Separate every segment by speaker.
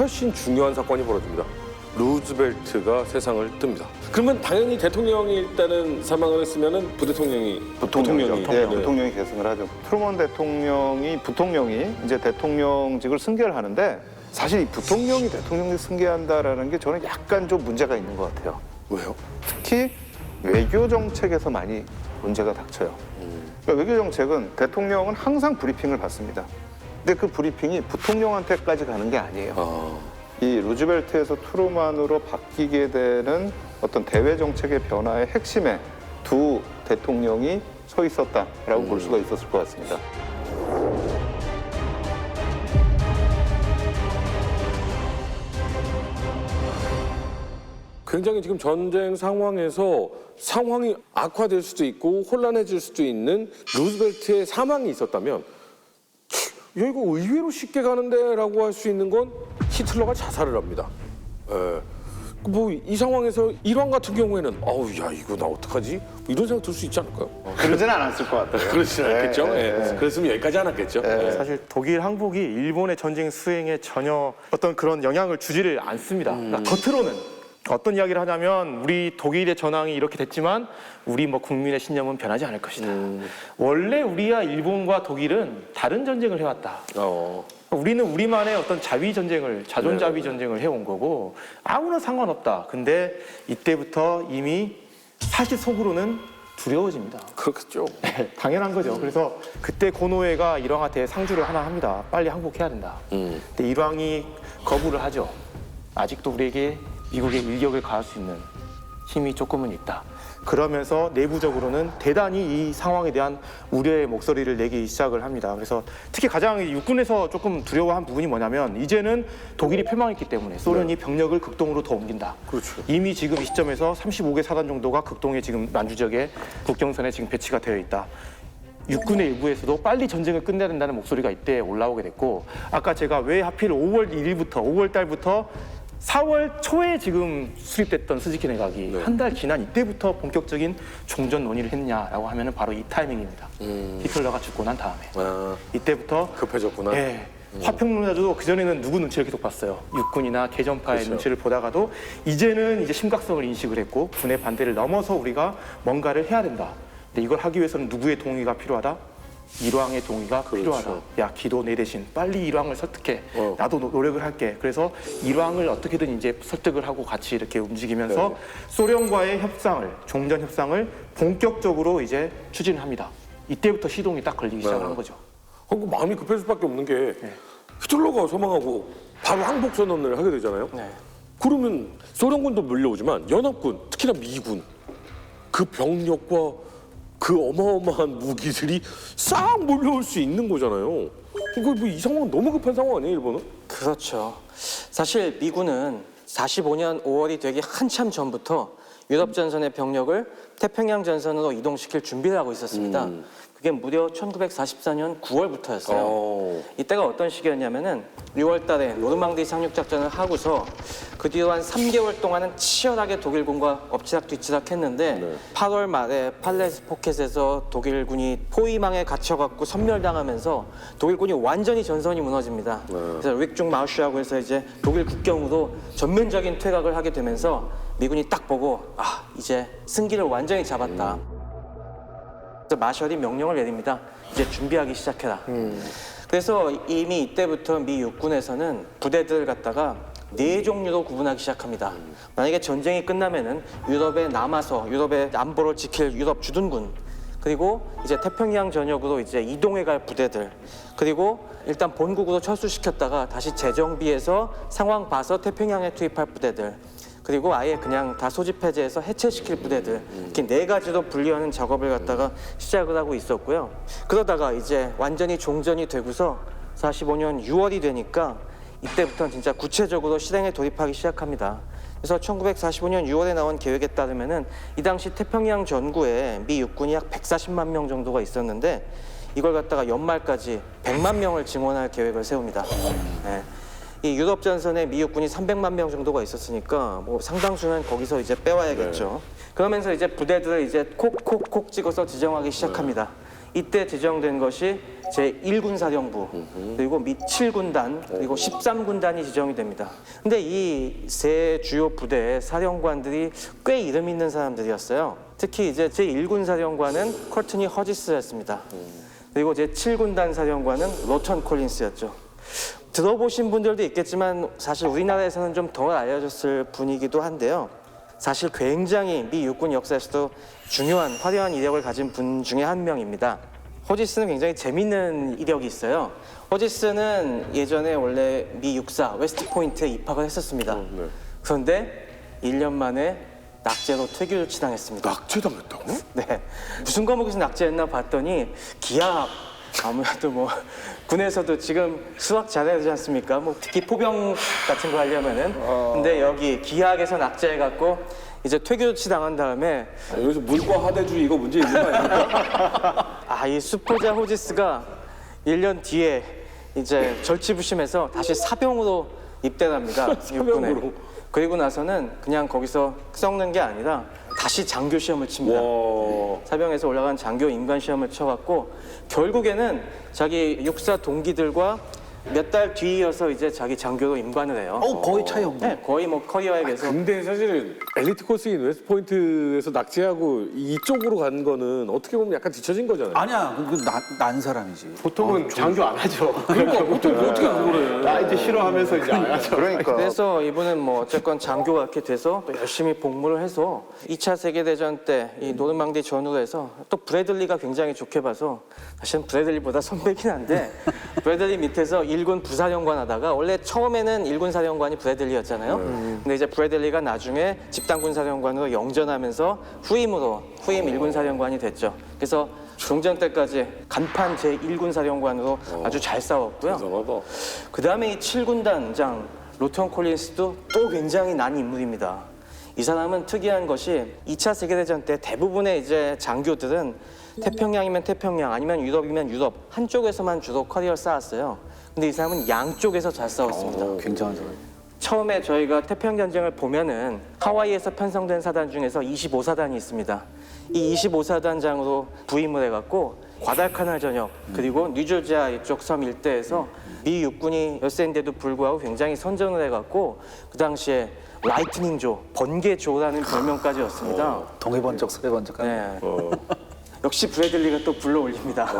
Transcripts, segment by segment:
Speaker 1: 훨씬 중요한 사건이 벌어집니다. 루즈벨트가 세상을 뜹니다. 그러면 당연히 대통령이 일단은 사망을 했으면은 부대통령이
Speaker 2: 부통령이 계승을 하죠. 트루먼 대통령이 이제 대통령직을 승계를 하는데 사실 이 부통령이 대통령직 승계한다라는 게 저는 약간 좀 문제가 있는 것 같아요.
Speaker 1: 왜요?
Speaker 2: 특히 외교 정책에서 많이 문제가 닥쳐요. 그러니까 외교 정책은 대통령은 항상 브리핑을 받습니다. 근데 그 브리핑이 부통령한테까지 가는 게 아니에요. 이 루즈벨트에서 트루만으로 바뀌게 되는 어떤 대외 정책의 변화의 핵심에 두 대통령이 서 있었다라고 볼 수가 있었을 것 같습니다.
Speaker 1: 굉장히 지금 전쟁 상황에서 상황이 악화될 수도 있고 혼란해질 수도 있는 루즈벨트의 사망이 있었다면 야, 이거 의외로 쉽게 가는데 라고 할 수 있는 건 히틀러가 자살을 합니다. 뭐 이 상황에서 일왕 같은 경우에는 아우 야 이거 나 어떡하지? 뭐 이런 생각 들 수 있지 않을까요?
Speaker 2: 그러진 않았을 것 같아요.
Speaker 1: 그렇진 않겠죠. 그랬으면 여기까지 안 왔겠죠.
Speaker 3: 사실 독일 항복이 일본의 전쟁 수행에 전혀 어떤 그런 영향을 주지를 않습니다. 그러니까 겉으로는 어떤 이야기를 하냐면 우리 독일의 전황이 이렇게 됐지만 우리 뭐 국민의 신념은 변하지 않을 것이다. 원래 우리야 일본과 독일은 다른 전쟁을 해왔다. 우리는 우리만의 어떤 자위 전쟁을, 자존자위 전쟁을 해온 거고 아무나 상관없다. 근데 이때부터 이미 사실 속으로는 두려워집니다.
Speaker 1: 그렇겠죠.
Speaker 3: 당연한 거죠. 그래서 그때 고노에가 일왕한테 상주를 하나 합니다. 빨리 항복해야 된다. 근데 일왕이 거부를 하죠. 아직도 우리에게 미국의 일격을 가할 수 있는 힘이 조금은 있다. 그러면서 내부적으로는 대단히 이 상황에 대한 우려의 목소리를 내기 시작을 합니다. 그래서 특히 가장 육군에서 조금 두려워한 부분이 뭐냐면 이제는 독일이 패망했기 때문에 소련이 병력을 극동으로 더 옮긴다.
Speaker 1: 그렇죠.
Speaker 3: 이미 지금 이 시점에서 35개 사단 정도가 극동에 지금 만주적에 국경선에 지금 배치가 되어 있다. 육군의 일부에서도 빨리 전쟁을 끝내야 된다는 목소리가 이때 올라오게 됐고 아까 제가 왜 하필 5월 1일부터 5월 달부터 4월 초에 지금 수립됐던 스즈키 내각이 한 달 지난 이때부터 본격적인 종전 논의를 했냐라고 하면은 바로 이 타이밍입니다. 히틀러가 죽고 난 다음에 이때부터
Speaker 1: 급해졌구나.
Speaker 3: 예, 화평론자도 그전에는 누구 눈치를 계속 봤어요. 육군이나 개전파의
Speaker 1: 그렇죠.
Speaker 3: 눈치를 보다가도 이제는 이제 심각성을 인식을 했고 군의 반대를 넘어서 우리가 뭔가를 해야 된다. 근데 이걸 하기 위해서는 누구의 동의가 필요하다? 일왕의 동의가 필요하다. 야, 기도 내 대신 빨리 일왕을 설득해. 나도 노력을 할게. 그래서 일왕을 어떻게든 이제 설득을 하고 같이 이렇게 움직이면서 소련과의 협상을, 종전 협상을 본격적으로 이제 추진합니다. 이때부터 시동이 딱 걸리기 시작한 거죠.
Speaker 1: 마음이 급할 수밖에 없는 게 히틀러가 사망하고 바로 항복 선언을 하게 되잖아요. 그러면 소련군도 밀려오지만 연합군, 특히나 미군 그 병력과 그 어마어마한 무기들이 싹 몰려올 수 있는 거잖아요. 이거 뭐 이 상황은 너무 급한 상황 아니에요, 일본은?
Speaker 4: 그렇죠. 사실 미군은 45년 5월이 되기 한참 전부터 유럽 전선의 병력을 태평양 전선으로 이동시킬 준비를 하고 있었습니다. 그게 무려 1944년 9월부터였어요. 이때가 어떤 시기였냐면은 6월 달에 노르망디 상륙작전을 하고서 그 뒤로 한 3개월 동안은 치열하게 독일군과 엎치락뒤치락 했는데 8월 말에 팔레스 포켓에서 독일군이 포위망에 갇혀갖고 섬멸당하면서 독일군이 완전히 전선이 무너집니다. 그래서 릭중 마우슈라고 해서 이제 독일 국경으로 전면적인 퇴각을 하게 되면서 미군이 딱 보고 아 이제 승기를 완전히 잡았다. 그래서 마셜이 명령을 내립니다. 이제 준비하기 시작해라. 그래서 이미 이때부터 미 육군에서는 부대들을 갖다가 4종류로 구분하기 시작합니다. 만약에 전쟁이 끝나면은 유럽에 남아서 유럽의 안보를 지킬 유럽 주둔군, 그리고 이제 태평양 전역으로 이제 이동해 갈 부대들, 그리고 일단 본국으로 철수시켰다가 다시 재정비해서 상황 봐서 태평양에 투입할 부대들, 그리고 아예 그냥 다 소집 해제해서 해체시킬 부대들, 이렇게 4가지로 분리하는 작업을 갖다가 시작을 하고 있었고요. 그러다가 이제 완전히 종전이 되고서 45년 6월이 되니까 이때부터는 진짜 구체적으로 실행에 돌입하기 시작합니다. 그래서 1945년 6월에 나온 계획에 따르면은 이 당시 태평양 전구에 미 육군이 약 140만 명 정도가 있었는데 이걸 갖다가 연말까지 100만 명을 증원할 계획을 세웁니다. 네. 이 유럽 전선에 미 육군이 300만 명 정도가 있었으니까 뭐 상당수는 거기서 이제 빼와야겠죠. 그러면서 이제 부대들을 이제 콕콕콕 찍어서 지정하기 시작합니다. 이때 지정된 것이 제1군 사령부, 그리고 미 7군단, 그리고 13군단이 지정이 됩니다. 근데 이 세 주요 부대의 사령관들이 꽤 이름 있는 사람들이었어요. 특히 이제 제1군 사령관은 커트니 허지스였습니다. 그리고 제7군단 사령관은 로턴 콜린스였죠. 들어보신 분들도 있겠지만 사실 우리나라에서는 좀 덜 알려졌을 분이기도 한데요. 사실 굉장히 미 육군 역사에서도 중요한 화려한 이력을 가진 분 중에 한 명입니다. 허지스는 굉장히 재밌는 이력이 있어요. 허지스는 예전에 원래 미 육사 웨스트포인트에 입학을 했었습니다. 그런데 1년 만에 낙제로 퇴교 조치당했습니다.
Speaker 1: 낙제당했다고?
Speaker 4: 네. 무슨 과목에서 낙제했나 봤더니 기하학, 아무래도 뭐 군에서도 지금 수학 잘해야 되지 않습니까? 뭐 특히 포병 같은 거 하려면은. 근데 여기 기하학에서 낙제해갖고 이제 퇴교 조치 당한 다음에
Speaker 1: 여기서 물과 하대주의 이거 문제 있는 거 아닙니까?
Speaker 4: 이 수포자 호지스가 1년 뒤에 이제 절치부심해서 다시 사병으로 입대를 합니다.
Speaker 1: 사병으로?
Speaker 4: 육군에. 그리고 나서는 그냥 거기서 썩는 게 아니라 다시 장교 시험을 칩니다. 사병에서 올라간 장교 임관 시험을 쳐갖고 결국에는 자기 육사 동기들과 몇 달 뒤이어서 이제 자기 장교로 임관을 해요.
Speaker 5: 거의 차이 없네.
Speaker 4: 네, 거의 뭐 커리어에게서
Speaker 1: 근데 사실은 엘리트 코스인 웨스트포인트에서 낙제하고 이쪽으로 간 거는 어떻게 보면 약간 뒤처진 거잖아요.
Speaker 5: 아니야, 난 사람이지.
Speaker 3: 보통은 장교 안 하죠.
Speaker 1: 그러니까 보통 어떻게 그거를
Speaker 3: 나 이제 싫어하면서 이제 안 하죠.
Speaker 2: 그러니까
Speaker 4: 그래서 이분은 뭐 어쨌건 장교가 이렇게 돼서 또 열심히 복무를 해서 2차 세계대전 때 이 노르망디 전후로 해서 또 브래들리가 굉장히 좋게 봐서 사실은 브래들리보다 선배긴 한데 브래들리 밑에서 1군 부사령관 하다가 원래 처음에는 1군 사령관이 브래들리였잖아요. 근데 이제 브래들리가 나중에 집단군 사령관으로 영전하면서 후임 1군 사령관이 됐죠. 그래서 종전 때까지 간판 제1군 사령관으로 아주 잘 싸웠고요.
Speaker 1: 이상하다.
Speaker 4: 그 다음에 이 7군단장 로턴 콜린스도 또 굉장히 난 인물입니다. 이 사람은 특이한 것이 2차 세계대전 때 대부분의 이제 장교들은 태평양이면 태평양 아니면 유럽이면 유럽 한쪽에서만 주로 커리어를 쌓았어요. 근데 이 사람은 양쪽에서 잘 싸웠습니다.
Speaker 5: 굉장한 사람.
Speaker 4: 처음에 저희가 태평전쟁을 보면은 하와이에서 편성된 사단 중에서 25사단이 있습니다. 이 25사단장으로 부임을 해갖고 과달카날 전역 그리고 뉴조지아 이쪽 섬 일대에서 미 육군이 열세인데도 불구하고 굉장히 선전을 해갖고 그 당시에 라이트닝조, 번개조라는 별명까지였습니다.
Speaker 5: 동해번쩍 서해번쩍 하는.
Speaker 4: 네. 역시 브래들리가 또 불러올립니다.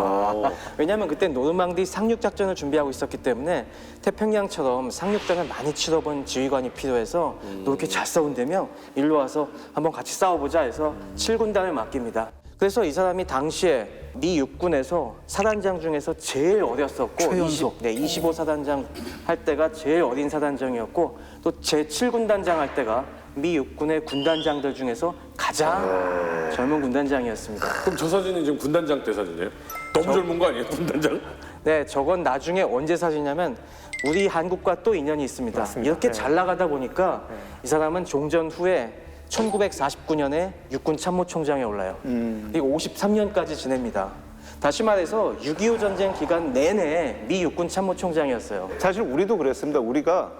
Speaker 4: 왜냐하면 그때 노르망디 상륙작전을 준비하고 있었기 때문에 태평양처럼 상륙전을 많이 치러본 지휘관이 필요해서 너 이렇게 잘 싸운다며 일로 와서 한번 같이 싸워보자 해서 7군단을 맡깁니다. 그래서 이 사람이 당시에 미 육군에서 사단장 중에서 제일 어렸었고
Speaker 5: 최연소.
Speaker 4: 25사단장 할 때가 제일 어린 사단장이었고 또 제7군단장 할 때가 미 육군의 군단장들 중에서 가장 젊은 군단장이었습니다.
Speaker 1: 그럼 저 사진이 지금 군단장 때 사진이에요? 너무 젊은 거 아니에요, 군단장?
Speaker 4: 네, 저건 나중에 언제 사진이냐면 우리 한국과 또 인연이 있습니다.
Speaker 3: 맞습니다.
Speaker 4: 이렇게
Speaker 3: 네.
Speaker 4: 잘 나가다 보니까 이 사람은 종전 후에 1949년에 육군 참모총장에 올라요. 그리고 53년까지 지냅니다. 다시 말해서 6.25 전쟁 기간 내내 미 육군 참모총장이었어요.
Speaker 2: 사실 우리도 그랬습니다. 우리가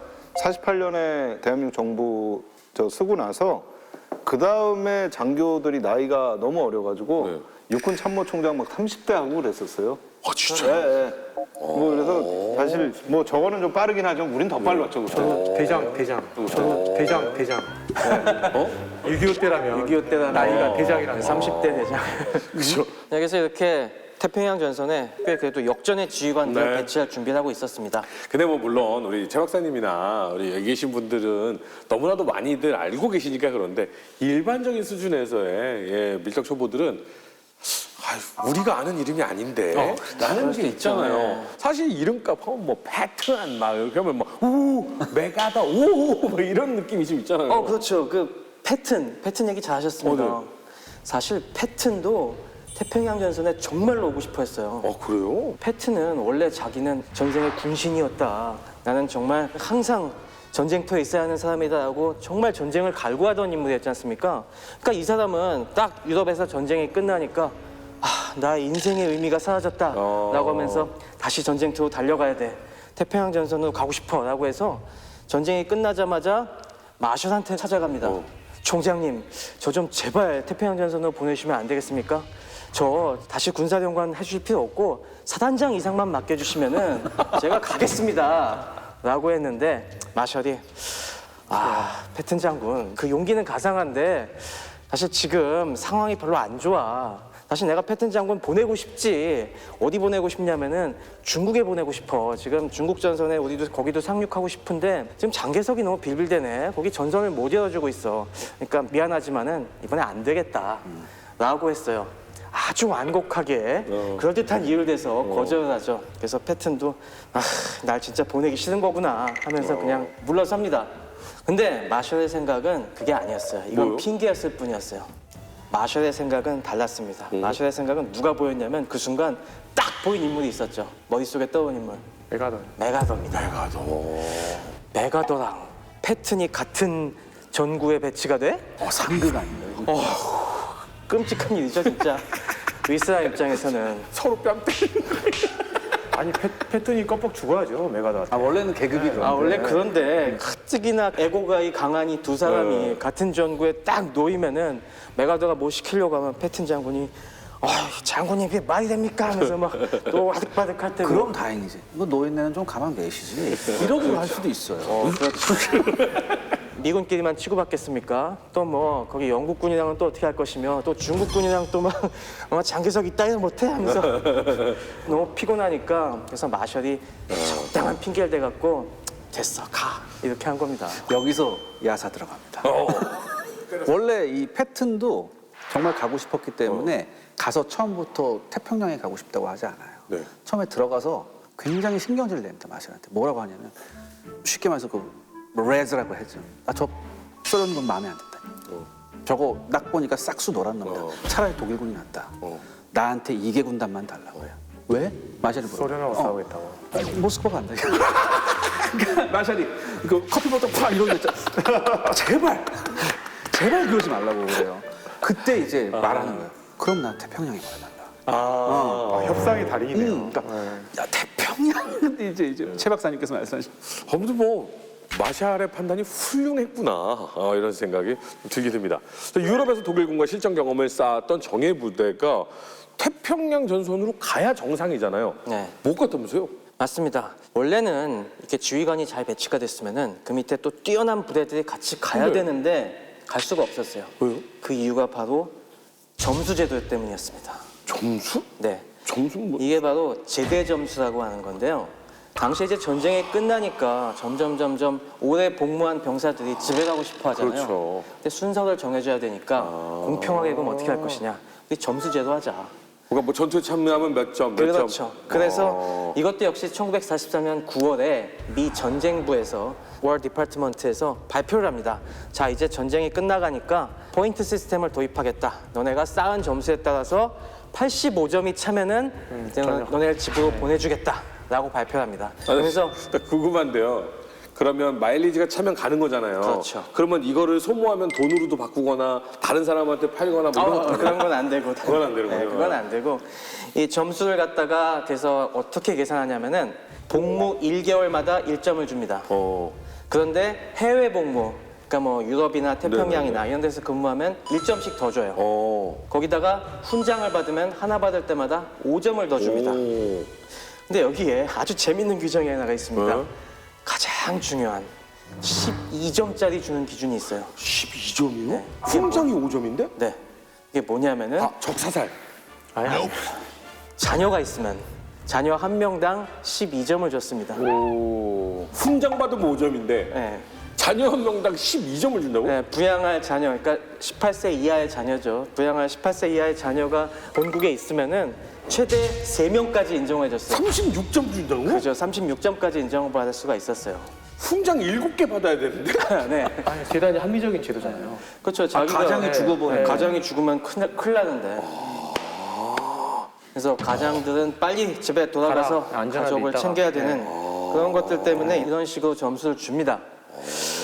Speaker 2: 48년에 대한민국 정부 쓰고 나서 그 다음에 장교들이 나이가 너무 어려가지고
Speaker 1: 네.
Speaker 2: 육군 참모총장 막 30대 하고 그랬었어요.
Speaker 1: 아 진짜?
Speaker 2: 네. 뭐 그래서 사실 뭐 저거는 좀 빠르긴 하지만 우린 더 빨랐죠. 그때.
Speaker 3: 대장. 저도 대장. 6.25 때라면
Speaker 4: 6.25 때라면
Speaker 3: 나이가 대장이라는
Speaker 4: 30대 대장.
Speaker 1: 그렇죠.
Speaker 4: 그래서 이렇게 태평양 전선에 꽤 그래도 역전의 지휘관들을
Speaker 1: 네.
Speaker 4: 배치할 준비를 하고 있었습니다.
Speaker 1: 근데 뭐 물론 우리 최 박사님이나 우리 여기 계신 분들은 너무나도 많이들 알고 계시니까 그런데 일반적인 수준에서의 밀접 초보들은 우리가 아는 이름이 아닌데 라는 게 있잖아요. 사실 이름값 하면 뭐 패턴 막 이렇게 하면 막 메가다 뭐 이런 느낌이 좀 있잖아요.
Speaker 4: 그렇죠. 그 패튼 얘기 잘 하셨습니다.
Speaker 1: 네.
Speaker 4: 사실 패튼도 태평양 전선에 정말로 오고 싶어 했어요.
Speaker 1: 그래요?
Speaker 4: 패튼은 원래 자기는 전생의 군신이었다. 나는 정말 항상 전쟁터에 있어야 하는 사람이다라고 정말 전쟁을 갈구하던 인물이었지 않습니까? 그러니까 이 사람은 딱 유럽에서 전쟁이 끝나니까 나의 인생의 의미가 사라졌다라고 하면서 다시 전쟁터로 달려가야 돼. 태평양 전선으로 가고 싶어라고 해서 전쟁이 끝나자마자 마셜한테 찾아갑니다. 총장님, 저 좀 제발 태평양전선으로 보내주시면 안 되겠습니까? 저 다시 군사령관 해주실 필요 없고 사단장 이상만 맡겨주시면은 제가 가겠습니다. 라고 했는데 마셜이 패튼 장군 그 용기는 가상한데 사실 지금 상황이 별로 안 좋아. 사실 내가 패튼 장군 보내고 싶지. 어디 보내고 싶냐면은 중국에 보내고 싶어. 지금 중국 전선에 우리도 거기도 상륙하고 싶은데 지금 장개석이 너무 빌빌대네. 거기 전선을 못 열어주고 있어. 그러니까 미안하지만은 이번에 안 되겠다. 라고 했어요. 아주 완곡하게 그럴듯한 이유를 대서 거절을 하죠. 그래서 패튼도 날 진짜 보내기 싫은 거구나 하면서 그냥 물러섭니다. 근데 마셜의 생각은 그게 아니었어요. 이건
Speaker 1: 뭐요?
Speaker 4: 핑계였을 뿐이었어요. 마셜의 생각은 달랐습니다. 마셜의 생각은 누가 보였냐면 그 순간 딱 보인 인물이 있었죠. 머릿속에 떠오른 인물. 메가더입니다. 메가더랑 패튼이 같은 전구에 배치가 돼?
Speaker 5: 상극 아니에요? 이거?
Speaker 4: 끔찍한 일이죠, 진짜. 위스라 입장에서는.
Speaker 1: 서로 뺨 때리는
Speaker 3: 아니 패튼이 껌뻑 죽어야죠 메가더.
Speaker 5: 원래는 계급이 그런데.
Speaker 4: 원래 그런데 가뜩이나 에고가 강한 이 두 사람이 같은 전구에 딱 놓이면은 메가더가 뭐 시키려고 하면 패튼 장군이 장군님 그게 말이 됩니까? 하면서 막 또 아득바득 할 때고.
Speaker 5: 그럼 다행이지. 이거 노인네는 좀 가만 계시지. 이러고 갈 수도 있어요.
Speaker 4: 미군끼리만 치고받겠습니까? 또 뭐 거기 영국군이랑은 또 어떻게 할 것이며 또 중국군이랑 또 막 장개석 이따위도 못해 하면서 너무 피곤하니까 그래서 마셜이 적당한 핑계를 대갖고 됐어 가 이렇게 한 겁니다.
Speaker 5: 여기서 야사 들어갑니다. 원래 이 패튼도 정말 가고 싶었기 때문에 가서 처음부터 태평양에 가고 싶다고 하지 않아요.
Speaker 1: 네.
Speaker 5: 처음에 들어가서 굉장히 신경질을 냅니다. 마셜한테. 뭐라고 하냐면 쉽게 말해서 레즈라고 했죠. 저 소련군 마음에 안 든다. 저거 딱 보니까 싹수 노란 놈이다. 차라리 독일군이 낫다. 나한테 2개 군단만 달라고 해요. 왜? 마셜이 물어봐.
Speaker 3: 소련하고 싸우겠다고.
Speaker 5: 모스크바 간다. 그러니까 마셜이 그 커피 보통 팍 이러고 있잖아. 제발 그러지 말라고 그래요. 그때 이제 말하는 거예요. 그럼 나 태평양에 보내달라.
Speaker 3: 협상의 달인이네요.
Speaker 5: 그러니까 야 태평양 이제 최 박사님께서 말씀하신.
Speaker 1: 아무튼 마샬의 판단이 훌륭했구나 이런 생각이 들게 됩니다. 유럽에서 독일군과 실전 경험을 쌓았던 정예 부대가 태평양 전선으로 가야 정상이잖아요.
Speaker 4: 네.
Speaker 1: 못 갔다면서요?
Speaker 4: 맞습니다. 원래는 이렇게 지휘관이 잘 배치가 됐으면은 그 밑에 또 뛰어난 부대들이 같이 가야
Speaker 1: 네.
Speaker 4: 되는데 갈 수가 없었어요.
Speaker 1: 왜요?
Speaker 4: 그 이유가 바로 점수제도 때문이었습니다.
Speaker 1: 점수?
Speaker 4: 네.
Speaker 1: 점수는 뭐?
Speaker 4: 이게 바로 제대 점수라고 하는 건데요. 당시에 이제 전쟁이 끝나니까 점점 오래 복무한 병사들이 집에 가고 싶어 하잖아요.
Speaker 1: 그렇죠.
Speaker 4: 근데 순서를 정해줘야 되니까 공평하게 그럼 어떻게 할 것이냐. 우리 점수제도 하자.
Speaker 1: 그러니까 뭐 전투에 참여하면 몇 점, 몇 점.
Speaker 4: 그렇죠. 그래서 이것도 역시 1944년 9월에 미 전쟁부에서 War Department에서 발표를 합니다. 자, 이제 전쟁이 끝나가니까 포인트 시스템을 도입하겠다. 너네가 쌓은 점수에 따라서 85점이 차면은 이제 너네를 집으로 보내주겠다. 라고 발표를 합니다. 그래서
Speaker 1: 나 궁금한데요. 그러면 마일리지가 차면 가는 거잖아요.
Speaker 4: 그렇죠.
Speaker 1: 그러면 이거를 소모하면 돈으로도 바꾸거나 다른 사람한테 팔거나 뭐 이런 거
Speaker 4: 그런 건 안 되고.
Speaker 1: 그건 안 되는군요.
Speaker 4: 네, 그건 안 되고. 이 점수를 갖다가 그래서 어떻게 계산하냐면은 복무 1개월마다 1점을 줍니다. 그런데 해외 복무, 그러니까 뭐 유럽이나 태평양이나 이런 데서 근무하면 1점씩 더 줘요. 거기다가 훈장을 받으면 하나 받을 때마다 5점을 더 줍니다. 근데 여기에 아주 재밌는 규정이 하나가 있습니다.
Speaker 1: 네?
Speaker 4: 가장 중요한 12점짜리 주는 기준이 있어요.
Speaker 1: 12점이요?
Speaker 4: 네.
Speaker 1: 훈장이 5점인데?
Speaker 4: 네. 이게 뭐냐면은
Speaker 1: 적사살.
Speaker 4: 자녀가 있으면 자녀 한 명당 12점을 줬습니다.
Speaker 1: 훈장 받으면 5점인데
Speaker 4: 네.
Speaker 1: 자녀 한 명당 12점을 준다고?
Speaker 4: 네, 부양할 자녀, 그러니까 18세 이하의 자녀죠. 부양할 18세 이하의 자녀가 본국에 있으면은 최대 3명까지 인정을 해줬어요.
Speaker 1: 36점 준다고?
Speaker 4: 그죠, 36점까지 인정을 받을 수가 있었어요.
Speaker 1: 훈장 7개 받아야 되는데?
Speaker 4: 네,
Speaker 3: 아니 대단히 합리적인 제도잖아요.
Speaker 4: 그렇죠. 자기가
Speaker 5: 가장이 죽어버려.
Speaker 4: 가장이 죽으면 큰일 나는데. 그래서 가장들은 빨리 집에 돌아가서
Speaker 3: 가라, 안전하게
Speaker 4: 가족을
Speaker 3: 있다가.
Speaker 4: 챙겨야 되는 그런 것들 때문에 이런 식으로 점수를 줍니다.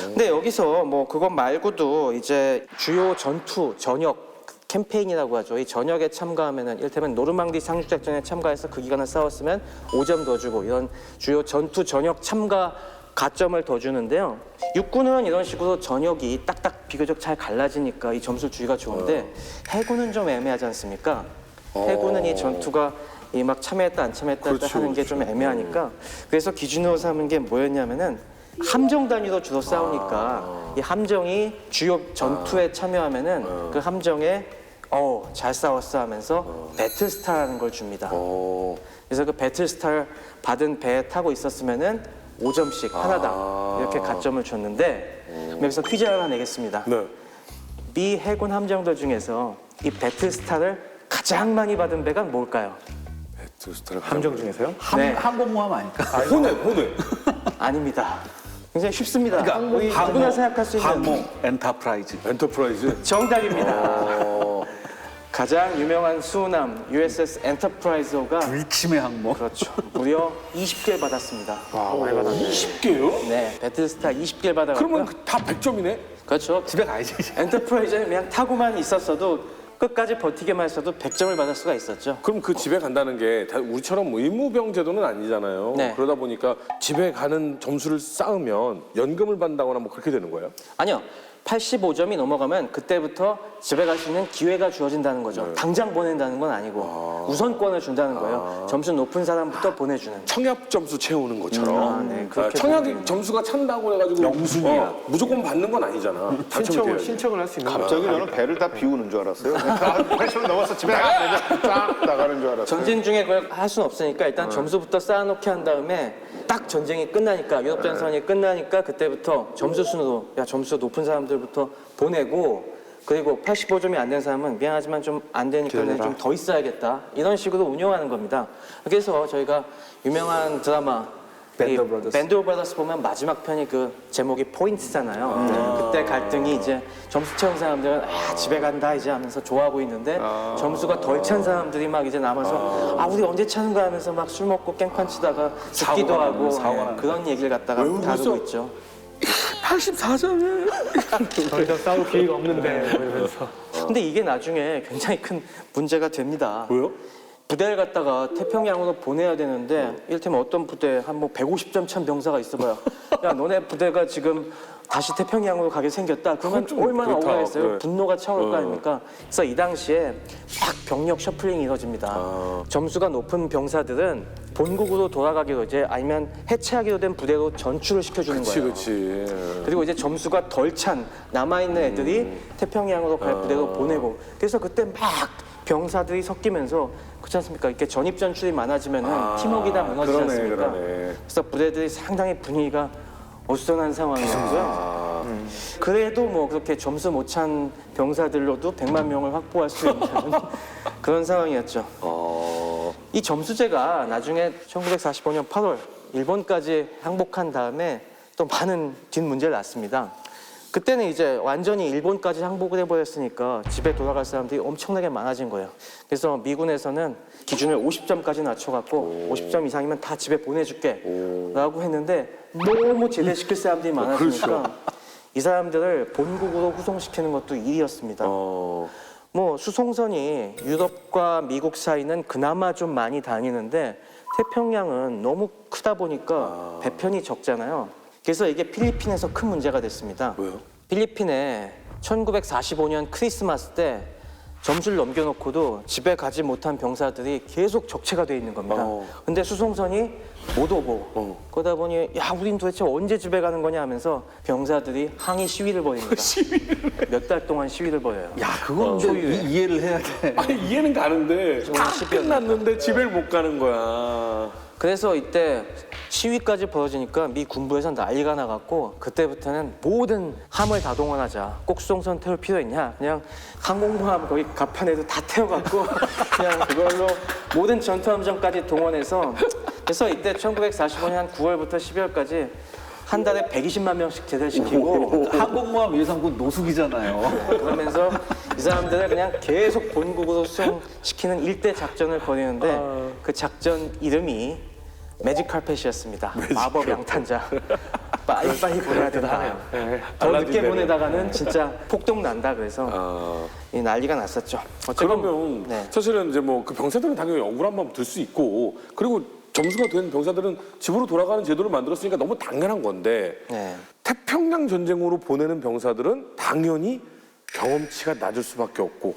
Speaker 4: 근데 여기서 뭐 그것 말고도 이제 주요 전투 전역 캠페인이라고 하죠. 이 전역에 참가하면은 이를테면 노르망디 상륙작전에 참가해서 그 기간을 싸웠으면 5점 더 주고 이런 주요 전투 전역 참가 가점을 더 주는데요. 육군은 이런 식으로 전역이 딱딱 비교적 잘 갈라지니까 이 점수 주기가 좋은데 해군은 좀 애매하지 않습니까? 해군은 이 전투가 이 막 참여했다 안 참여했다
Speaker 1: 그렇죠,
Speaker 4: 하는 게 좀 애매하니까 그래서 기준으로 삼은 게 뭐였냐면은 함정 단위로 주로 싸우니까 이 함정이 주요 전투에 참여하면은 그 함정에 잘 싸웠어 하면서 배틀스타라는 걸 줍니다. 그래서 그 배틀스타를 받은 배에 타고 있었으면은 5점씩 하나당 이렇게 가점을 줬는데 그럼 여기서 퀴즈 하나 내겠습니다.
Speaker 1: 네.
Speaker 4: 미 해군 함정들 중에서 이 배틀스타를 가장 많이 받은 배가 뭘까요?
Speaker 3: 함정 중에서요?
Speaker 4: 네.
Speaker 5: 항공모함 아닐까?
Speaker 1: 호네.
Speaker 4: 아닙니다. 굉장히 쉽습니다.
Speaker 5: 그러니까
Speaker 4: 우리 누구나 생각할 수 있는
Speaker 5: 항모 엔터프라이즈.
Speaker 1: 엔터프라이즈.
Speaker 4: 정답입니다. 가장 유명한 수호남 USS 엔터프라이즈가
Speaker 5: 불침의 항모.
Speaker 4: 그렇죠. 무려 20개를 받았습니다.
Speaker 3: 많이 받았네.
Speaker 1: 20개요?
Speaker 4: 네, 배틀스타 20개를 받아갔고요.
Speaker 1: 그러면 다 100점이네?
Speaker 4: 그렇죠.
Speaker 5: 집에 가야지. 이제.
Speaker 4: 엔터프라이즈는 그냥 타고만 있었어도 끝까지 버티게만 했어도 100점을 받을 수가 있었죠.
Speaker 1: 그럼 그 집에 간다는 게 다 우리처럼 의무병 제도는 아니잖아요.
Speaker 4: 네.
Speaker 1: 그러다 보니까 집에 가는 점수를 쌓으면 연금을 받는다거나 뭐 그렇게 되는 거예요?
Speaker 4: 아니요. 85점이 넘어가면 그때부터 집에 갈 수 있는 기회가 주어진다는 거죠. 당장 보낸다는 건 아니고 우선권을 준다는 거예요. 점수 높은 사람부터 보내주는.
Speaker 1: 청약 점수 채우는 것처럼.
Speaker 4: 네, 그렇게
Speaker 1: 청약
Speaker 4: 보면
Speaker 1: 점수가 찬다고 해가지고
Speaker 5: 영순위야.
Speaker 1: 무조건 받는 건 아니잖아. 당첨이 돼야지.
Speaker 3: 신청을 할 수 있는
Speaker 2: 갑자기 저는 배를 다 비우는 줄 알았어요. 80을 넘어서 집에 가면 쫙 나가는 줄 알았어요.
Speaker 4: 전쟁 중에 그걸 할 수는 없으니까 일단 점수부터 쌓아놓게 한 다음에 딱 전쟁이 끝나니까 유럽전선이 끝나니까 그때부터 점수 순으로 점수 높은 사람들부터 보내고 그리고 85점이 안 된 사람은 미안하지만 좀 안 되니까 좀 더 있어야겠다 이런 식으로 운영하는 겁니다. 그래서 저희가 유명한 드라마
Speaker 5: 밴드 오브 브라더스.
Speaker 4: 밴드 오브 브라더스 보면 마지막 편이 그 제목이 포인트잖아요. 그때 갈등이 이제 점수 채운 사람들은 집에 간다 이제 하면서 좋아하고 있는데 점수가 덜 찬 사람들이 막 이제 남아서 우리 언제 차는 거야 하면서 막 술 먹고 깽판 치다가 죽기도 하고 그런 얘기를 갖다가 다루고 있죠.
Speaker 1: 84점이에요.
Speaker 3: 더 이상 싸울 기회가 없는데 이러면서.
Speaker 4: 근데 이게 나중에 굉장히 큰 문제가 됩니다.
Speaker 1: 왜요?
Speaker 4: 부대를 갖다가 태평양으로 보내야 되는데 이를테면 어떤 부대 한 뭐 150점 찬 병사가 있어봐요. 야 너네 부대가 지금 다시 태평양으로 가게 생겼다. 그러면
Speaker 1: 좀
Speaker 4: 얼마나
Speaker 1: 그렇다.
Speaker 4: 억울하겠어요.
Speaker 1: 네.
Speaker 4: 분노가 차오를 거 아닙니까? 그래서 이 당시에 막 병력 셔플링이 이루어집니다. 점수가 높은 병사들은 본국으로 돌아가기로 이제 아니면 해체하기로 된 부대로 전출을 시켜주는 거예요.
Speaker 1: 그렇지.
Speaker 4: 그리고 이제 점수가 덜 찬 남아있는 애들이 태평양으로 갈 부대로 보내고 그래서 그때 막 병사들이 섞이면서 그렇지 않습니까? 이렇게 전입전출이 많아지면은 팀워크가 다 무너지지 않습니까? 그래서 부대들이 상당히 분위기가 어수선한 상황이었고요. 그래도 뭐 그렇게 점수 못 찬 병사들로도 100만 명을 확보할 수 있는 그런 상황이었죠. 이 점수제가 나중에 1945년 8월 일본까지 항복한 다음에 또 많은 뒷문제를 낳습니다. 그때는 이제 완전히 일본까지 항복을 해버렸으니까 집에 돌아갈 사람들이 엄청나게 많아진 거예요. 그래서 미군에서는 기준을 50점까지 낮춰갖고 50점 이상이면 다 집에 보내줄게 라고 했는데 너무 제대시킬 사람들이 많아지니까 이 사람들을 본국으로 후송시키는 것도 일이었습니다. 뭐 수송선이 유럽과 미국 사이는 그나마 좀 많이 다니는데 태평양은 너무 크다 보니까 배편이 적잖아요. 그래서 이게 필리핀에서 큰 문제가 됐습니다.
Speaker 1: 왜요?
Speaker 4: 필리핀에 1945년 크리스마스 때 점수를 넘겨놓고도 집에 가지 못한 병사들이 계속 적체가 돼 있는 겁니다. 근데 수송선이 못 오고 그러다 보니 야 우린 도대체 언제 집에 가는 거냐 하면서 병사들이 항의 시위를 벌입니다. 몇 달 동안 시위를 벌여요.
Speaker 5: 야, 그건 근데 이해를 해야 돼.
Speaker 1: 아니 이해는 가는데 다 끝났는데 집에 못 가는 거야.
Speaker 4: 그래서 이때 시위까지 벌어지니까 미 군부에서 난리가 나갖고 그때부터는 모든 함을 다 동원하자. 꼭 수송선 태울 필요 있냐? 그냥 항공모함 거기 갑판에도 다 태워갖고 그냥 그걸로 모든 전투함정까지 동원해서 그래서 이때 1945년 9월부터 12월까지 한 달에 120만 명씩 제대시키고
Speaker 5: 항공모함 예상군 노숙이잖아요.
Speaker 4: 그러면서 이 사람들을 그냥 계속 본국으로 수송시키는 일대 작전을 벌이는데 그 작전 이름이 매직 카펫이었습니다. 마법 양탄자. 빨리빨리 보내야 된다. 더 늦게 보내다가는 진짜 폭동 난다. 그래서 이 난리가 났었죠. 어쨌건
Speaker 1: 그러면
Speaker 4: 네.
Speaker 1: 사실은 이제 뭐 그 병사들은 당연히 억울한 마음 들 수 있고 그리고 점수가 된 병사들은 집으로 돌아가는 제도를 만들었으니까 너무 당연한 건데
Speaker 4: 네.
Speaker 1: 태평양 전쟁으로 보내는 병사들은 당연히 경험치가 낮을 수밖에 없고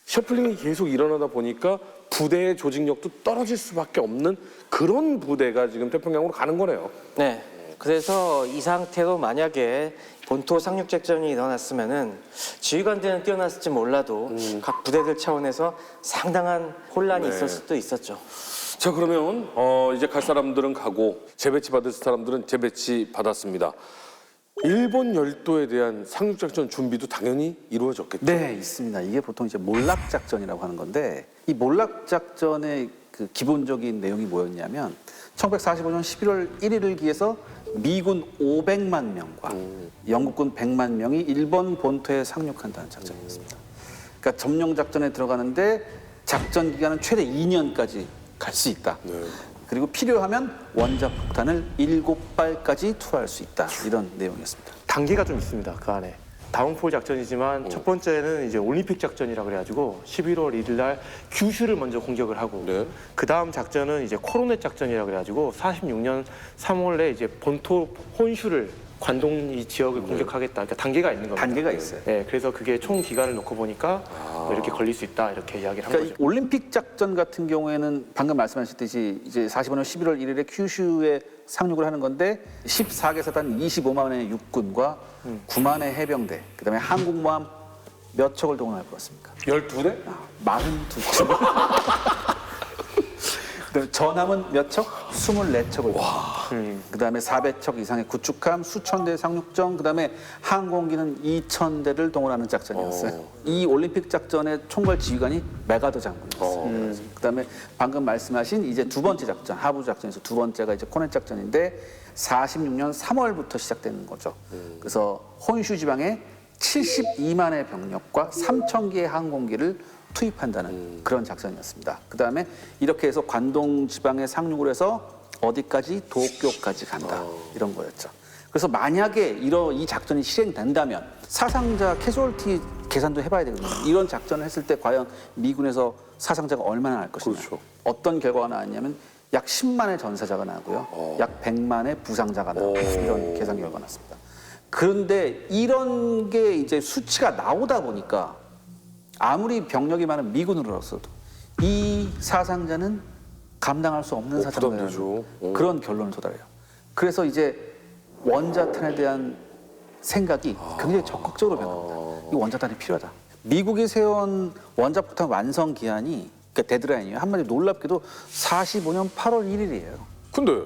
Speaker 1: 셔플링이 계속 일어나다 보니까 부대의 조직력도 떨어질 수밖에 없는 그런 부대가 지금 태평양으로 가는 거네요.
Speaker 4: 네. 그래서 이 상태로 만약에 본토 상륙 작전이 일어났으면은 지휘관들은 뛰어났을지 몰라도 각 부대들 차원에서 상당한 혼란이
Speaker 1: 네.
Speaker 4: 있을 수도 있었죠.
Speaker 1: 자, 그러면 이제 갈 사람들은 가고 재배치 받을 사람들은 재배치 받았습니다. 일본 열도에 대한 상륙 작전 준비도 당연히 이루어졌겠죠.
Speaker 5: 네, 있습니다. 이게 보통 이제 몰락 작전이라고 하는 건데 이 몰락 작전의 그 기본적인 내용이 뭐였냐면 1945년 11월 1일을 기해서 미군 500만 명과 영국군 100만 명이 일본 본토에 상륙한다는 작전이었습니다. 그러니까 점령 작전에 들어가는데 작전 기간은 최대 2년까지 갈 수 있다. 그리고 필요하면 원자 폭탄을 7발까지 투하할 수 있다. 이런 내용이었습니다.
Speaker 3: 단계가 좀 있습니다. 그 안에. 다운폴 작전이지만 첫 번째는 이제 올림픽 작전이라 그래가지고 11월 1일 날 규슈를 먼저 공격을 하고
Speaker 1: 네.
Speaker 3: 그 다음 작전은 이제 코로넷 작전이라 그래가지고 46년 3월에 이제 본토 혼슈를 관동 이 지역을 공격하겠다. 그러니까 단계가 있는 겁니다.
Speaker 5: 단계가 있어요.
Speaker 3: 네, 그래서 그게 총 기간을 놓고 보니까 뭐 이렇게 걸릴 수 있다 이렇게 이야기를 한
Speaker 5: 그러니까
Speaker 3: 거죠.
Speaker 5: 이 올림픽 작전 같은 경우에는 방금 말씀하셨듯이 이제 45년 11월 1일에 큐슈에 상륙을 하는 건데 14개사단 25만의 육군과 9만의 해병대, 그다음에 항공모함 몇 척을 동원할 것 같습니까?
Speaker 1: 12대?
Speaker 5: 42척. 그다음에 전함은 몇 척? 24척을. 그다음에 400척 이상의 구축함, 수천 대의 상륙정, 그다음에 항공기는 2,000대를 동원하는 작전이었어요. 이 올림픽 작전의 총괄 지휘관이 메가더 장군이었어요. 그다음에 방금 말씀하신 이제 두 번째 작전, 하부 작전에서 두 번째가 이제 코넷 작전인데 46년 3월부터 시작되는 거죠. 그래서 혼슈 지방에 72만의 병력과 3,000개의 항공기를 투입한다는 그런 작전이었습니다. 그다음에 이렇게 해서 관동 지방에 상륙을 해서 어디까지? 도쿄까지 간다. 이런 거였죠. 그래서 만약에 이 작전이 실행된다면 사상자 캐주얼티 계산도 해봐야 되거든요. 이런 작전을 했을 때 과연 미군에서 사상자가 얼마나 날 것이냐.
Speaker 1: 그렇죠.
Speaker 5: 어떤 결과가 나왔냐면 약 10만의 전사자가 나고요. 약 100만의 부상자가 나고 이런 계산 결과가 났습니다. 그런데 이런 게 이제 수치가 나오다 보니까 아무리 병력이 많은 미군으로서도 이 사상자는 감당할 수 없는 사상자라는
Speaker 1: 부담되죠.
Speaker 5: 그런 결론을 도달해요. 그래서 이제 원자탄에 대한 생각이 굉장히 적극적으로 변합니다. 이 원자탄이 필요하다. 미국이 세운 원자폭탄 완성 기한이 그러니까 데드라인이에요. 한마디로 놀랍게도 45년 8월 1일이에요.
Speaker 1: 근데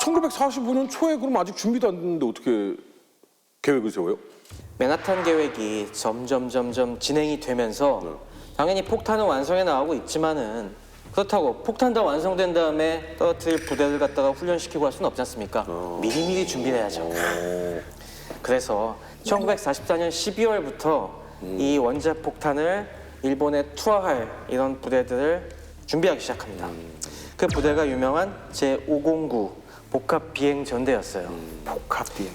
Speaker 1: 1945년 초에 그럼 아직 준비도 안 됐는데 어떻게 계획을 세워요?
Speaker 4: 맨하탄 계획이 점점 진행이 되면서 당연히 폭탄은 완성해 나가고 있지만은 그렇다고 폭탄 다 완성된 다음에 떨어뜨릴 부대를 갖다가 훈련시키고 할 수는 없지 않습니까? 미리미리 준비를 해야죠. 그래서 1944년 12월부터 이 원자폭탄을 일본에 투하할 이런 부대들을 준비하기 시작합니다. 그 부대가 유명한 제509 복합비행전대였어요.
Speaker 5: 복합비행.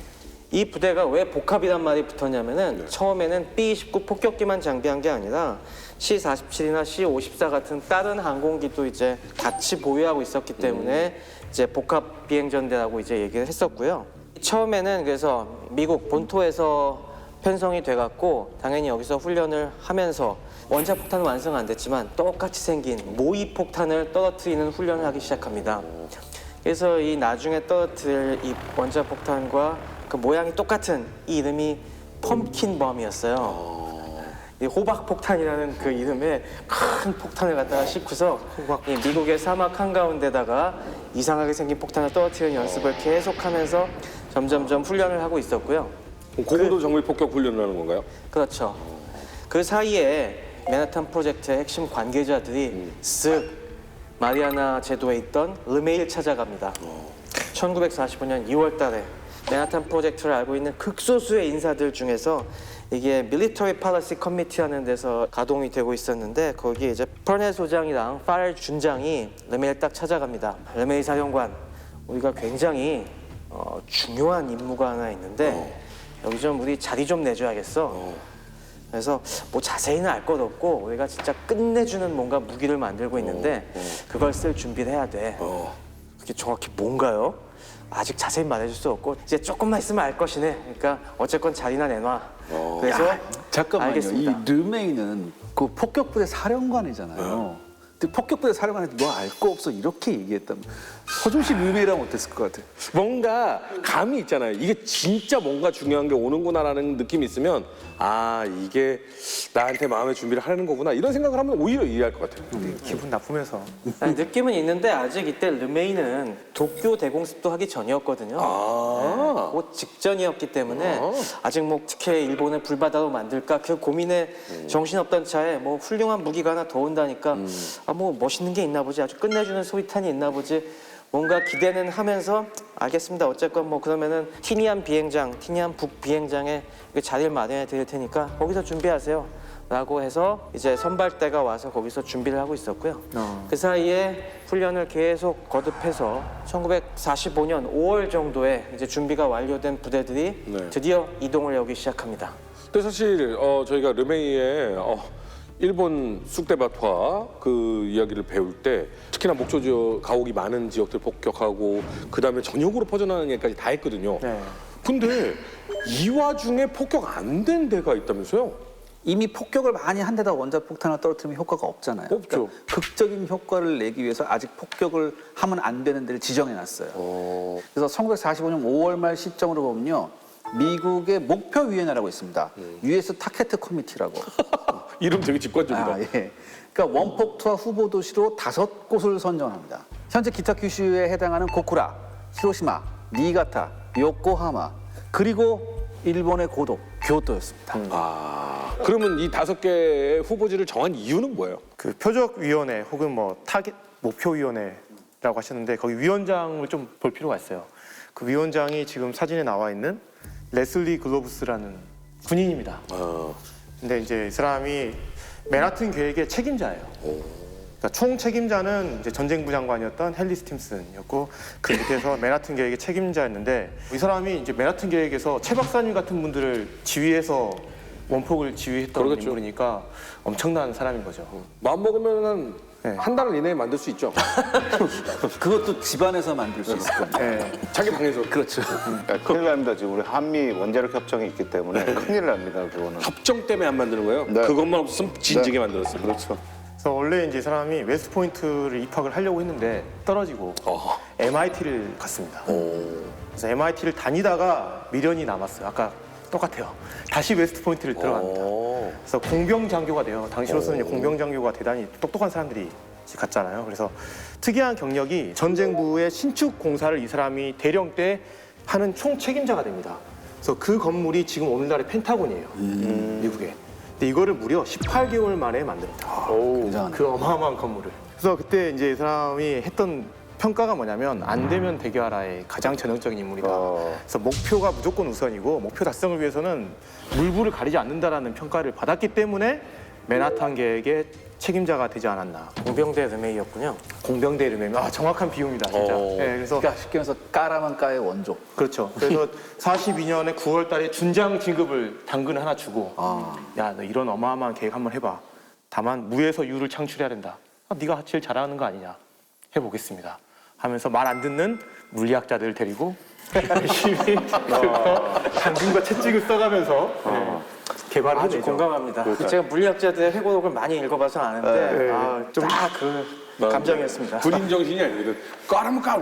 Speaker 4: 이 부대가 왜 복합이란 말이 붙었냐면은 처음에는 B-29 폭격기만 장비한 게 아니라 C-47이나 C-54 같은 다른 항공기도 이제 같이 보유하고 있었기 때문에 이제 복합 비행전대라고 이제 얘기를 했었고요. 처음에는 그래서 미국 본토에서 편성이 돼갖고 당연히 여기서 훈련을 하면서 원자폭탄은 완성 안 됐지만 똑같이 생긴 모의 폭탄을 떨어뜨리는 훈련을 하기 시작합니다. 그래서 이 나중에 떨어뜨릴 이 원자폭탄과 그 모양이 똑같은 이 이름이 펌킨범이었어요. 이 호박폭탄이라는 그 이름의 큰 폭탄을 갖다가 싣고서 이 미국의 사막 한가운데다가 이상하게 생긴 폭탄을 떨어뜨리는 연습을 계속하면서 점점점 훈련을 하고 있었고요.
Speaker 1: 고고도 정밀 폭격 훈련을 하는 건가요?
Speaker 4: 그렇죠. 그 사이에 맨하탄 프로젝트의 핵심 관계자들이 쓱 마리아나 제도에 있던 르메일 찾아갑니다. 1945년 2월 달에 맨하탄 프로젝트를 알고 있는 극소수의 인사들 중에서 이게 밀리터리 팔러시 커미티라는 데서 가동이 되고 있었는데 거기에 이제 퍼넬 소장이랑 파렐 준장이 르메일 딱 찾아갑니다. 르메일 사령관, 우리가 굉장히 중요한 임무가 하나 있는데 여기 좀 우리 자리 좀 내줘야겠어. 그래서 뭐 자세히는 알 것 없고 우리가 진짜 끝내주는 뭔가 무기를 만들고 있는데 그걸 쓸 준비를 해야 돼. 그게 정확히 뭔가요? 아직 자세히 말해줄 수 없고 이제 조금만 있으면 알 것이네. 그러니까 어쨌건 자리나 내놔. 그래서
Speaker 5: 잠깐만요.
Speaker 4: 알겠습니다.
Speaker 5: 이 르메이는 그 폭격부대 사령관이잖아요. 근데 폭격부대 사령관한테 너 알 거 없어 이렇게 얘기했다면 허준 씨 르메이라면 어땠을 것 같아?
Speaker 1: 뭔가 감이 있잖아요. 이게 진짜 뭔가 중요한 게 오는구나라는 느낌이 있으면 아 이게 나한테 마음의 준비를 하는 거구나 이런 생각을 하면 오히려 이해할 것 같아요.
Speaker 3: 기분 나쁘면서
Speaker 4: 아니, 느낌은 있는데 아직 이때 르메이는 도쿄 대공습도 하기 전이었거든요. 그 직전이었기 때문에 아직 뭐 특히 일본을 불바다로 만들까 그 고민에 정신없던 차에 뭐 훌륭한 무기가 하나 더 온다니까 아 뭐 멋있는 게 있나 보지 아주 끝내주는 소위탄이 있나 보지 뭔가 기대는 하면서 알겠습니다. 어쨌건 뭐 그러면은 티니안 비행장, 티니안 북 비행장에 자리를 마련해 드릴 테니까 거기서 준비하세요. 라고 해서 이제 선발대가 와서 거기서 준비를 하고 있었고요. 그 사이에 훈련을 계속 거듭해서 1945년 5월 정도에 이제 준비가 완료된 부대들이
Speaker 1: 네.
Speaker 4: 드디어 이동을 하기 시작합니다.
Speaker 1: 근데 사실 저희가 르메이의 일본 쑥대밭화 그 이야기를 배울 때 특히나 목조 지역 가옥이 많은 지역들 폭격하고 그 다음에 전역으로 퍼져나가는 얘기까지 다 했거든요.
Speaker 3: 네.
Speaker 1: 근데 이 와중에 폭격 안 된 데가 있다면서요?
Speaker 5: 이미 폭격을 많이 한 데다 원자폭탄을 떨어뜨리면 효과가 없잖아요.
Speaker 1: 없죠.
Speaker 5: 그러니까 극적인 효과를 내기 위해서 아직 폭격을 하면 안 되는 데를 지정해놨어요. 그래서 1945년 5월 말 시점으로 보면요. 미국의 목표위원회라고 있습니다. US 타켓 커미티라고.
Speaker 1: 이름 되게 직관적이다.
Speaker 5: 아, 예. 그러니까 원폭투하 후보 도시로 5곳을 선정합니다. 현재 기타 규슈에 해당하는 고쿠라, 히로시마, 니가타, 요코하마, 그리고 일본의 고도 교토였습니다.
Speaker 1: 그러면 이 5개의 후보지를 정한 이유는 뭐예요?
Speaker 3: 그 표적위원회 혹은 뭐 타겟 목표위원회라고 하셨는데 거기 위원장을 좀 볼 필요가 있어요. 그 위원장이 지금 사진에 나와 있는 레슬리 글로브스라는 군인입니다. 근데 이제 이 사람이 맨하튼 계획의 책임자예요. 그러니까 총 책임자는 이제 전쟁부 장관이었던 헨리 스팀슨이었고 그 밑에서 맨하튼 계획의 책임자였는데 이 사람이 이제 맨하튼 계획에서 최 박사님 같은 분들을 지휘해서 원폭을 지휘했던
Speaker 1: 그러겠죠.
Speaker 3: 인물이니까 엄청난 사람인 거죠.
Speaker 1: 마음 먹으면
Speaker 3: 네.
Speaker 1: 한 달 이내에 만들 수 있죠.
Speaker 5: 그것도 집안에서 만들 수 있을 겁니다.
Speaker 3: 네.
Speaker 1: 자기 방에서.
Speaker 5: 그렇죠.
Speaker 2: 큰일 납니다. 지금 우리 한미 원자력 협정이 있기 때문에 큰일 납니다. 그거는.
Speaker 1: 협정 때문에 안 만드는 거예요?
Speaker 2: 네.
Speaker 1: 그것만 없으면 진지게 만들었어요.
Speaker 2: 그렇죠.
Speaker 3: 그래서 원래 이제 이 사람이 웨스트 포인트를 입학을 하려고 했는데 떨어지고 MIT를 갔습니다. 그래서 MIT를 다니다가 미련이 남았어요. 아까 똑같아요. 다시 웨스트 포인트를 들어갑니다. 그래서 공병 장교가 돼요. 당시로서는 이제 공병 장교가 대단히 똑똑한 사람들이 갔잖아요. 그래서 특이한 경력이 전쟁부의 신축 공사를 이 사람이 대령 때 하는 총 책임자가 됩니다. 그래서 그 건물이 지금 오늘날의 펜타곤이에요. 미국에. 근데 이거를 무려 18개월 만에 만듭니다.
Speaker 5: 굉장하네.
Speaker 3: 그 어마어마한 건물을. 그래서 그때 이제 이 사람이 했던 평가가 뭐냐면 안 되면 대결하라의 가장 전형적인 인물이다. 그래서 목표가 무조건 우선이고 목표 달성을 위해서는 물불을 가리지 않는다라는 평가를 받았기 때문에 맨하탄 계획의 책임자가 되지 않았나.
Speaker 4: 공병대 르메이였군요.
Speaker 3: 공병대 이름이 정확한 비유입니다, 진짜. 네, 그래서
Speaker 5: 그러니까 쉽게 말해서 까라면 까의 원조.
Speaker 3: 그렇죠. 그래서 42년에 9월달에 준장 진급을 당근 하나 주고, 야, 너 이런 어마어마한 계획 한번 해봐. 다만 무에서 유를 창출해야 된다. 네가 제일 잘하는 거 아니냐? 해보겠습니다. 하면서 말 안 듣는 물리학자들을 데리고 열심히 당근과 채찍을 써가면서 개발을
Speaker 4: 아주
Speaker 3: 해내죠.
Speaker 4: 공감합니다. 제가 물리학자들의 회고록을 많이 읽어봐서 아는데
Speaker 3: 좀-
Speaker 4: 딱 그 감정이었습니다.
Speaker 1: 군인 정신이 아니거든. 까라면 까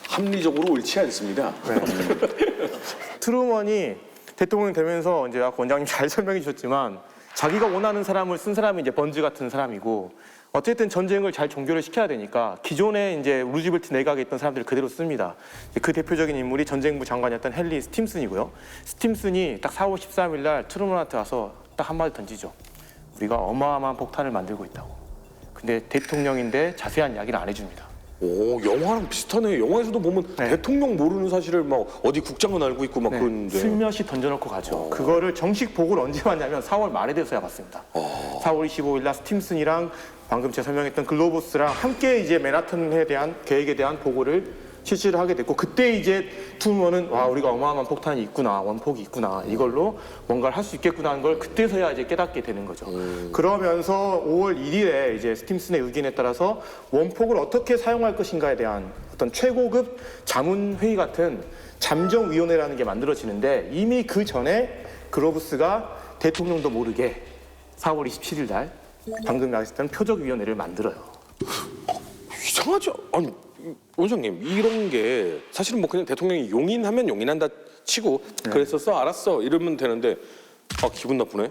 Speaker 1: 합리적으로 옳지 않습니다.
Speaker 3: 트루먼이 대통령이 되면서 이제 아까 원장님 잘 설명해 주셨지만 자기가 원하는 사람을 쓴 사람이 이제 번즈 같은 사람이고 어쨌든 전쟁을 잘 종결을 시켜야 되니까 기존에 이제 루즈벨트 내각에 있던 사람들을 그대로 씁니다. 그 대표적인 인물이 전쟁부 장관이었던 헨리 스팀슨이고요. 스팀슨이 딱 4월 13일 날 트루먼한테 와서 딱 한마디 던지죠. 우리가 어마어마한 폭탄을 만들고 있다고. 근데 대통령인데 자세한 이야기를 안 해줍니다.
Speaker 1: 오, 영화랑 비슷하네. 영화에서도 보면
Speaker 3: 네.
Speaker 1: 대통령 모르는 사실을 막 어디 국장은 알고 있고 막 그런데.
Speaker 3: 슬며시 던져놓고 가죠. 그거를 정식 보고를 언제 왔냐면 4월 말에 돼서야 봤습니다. 4월 25일 날 스팀슨이랑 방금 제가 설명했던 글로버스랑 함께 이제 맨하탄에 대한 계획에 대한 보고를 실시를 하게 됐고 그때 이제 투모는 와 우리가 어마어마한 폭탄이 있구나 원폭이 있구나 이걸로 뭔가를 할 수 있겠구나 하는 걸 그때서야 이제 깨닫게 되는 거죠. 그러면서 5월 1일에 이제 스팀슨의 의견에 따라서 원폭을 어떻게 사용할 것인가에 대한 어떤 최고급 자문회의 같은 잠정위원회라는 게 만들어지는데 이미 그 전에 그로브스가 대통령도 모르게 4월 27일 날 방금 말했던 표적위원회를 만들어요.
Speaker 1: 이상하죠? 아니 원장님 이런 게 사실은 뭐 그냥 대통령이 용인하면 용인한다 치고 그랬었어 알았어 이러면 되는데 아 기분 나쁘네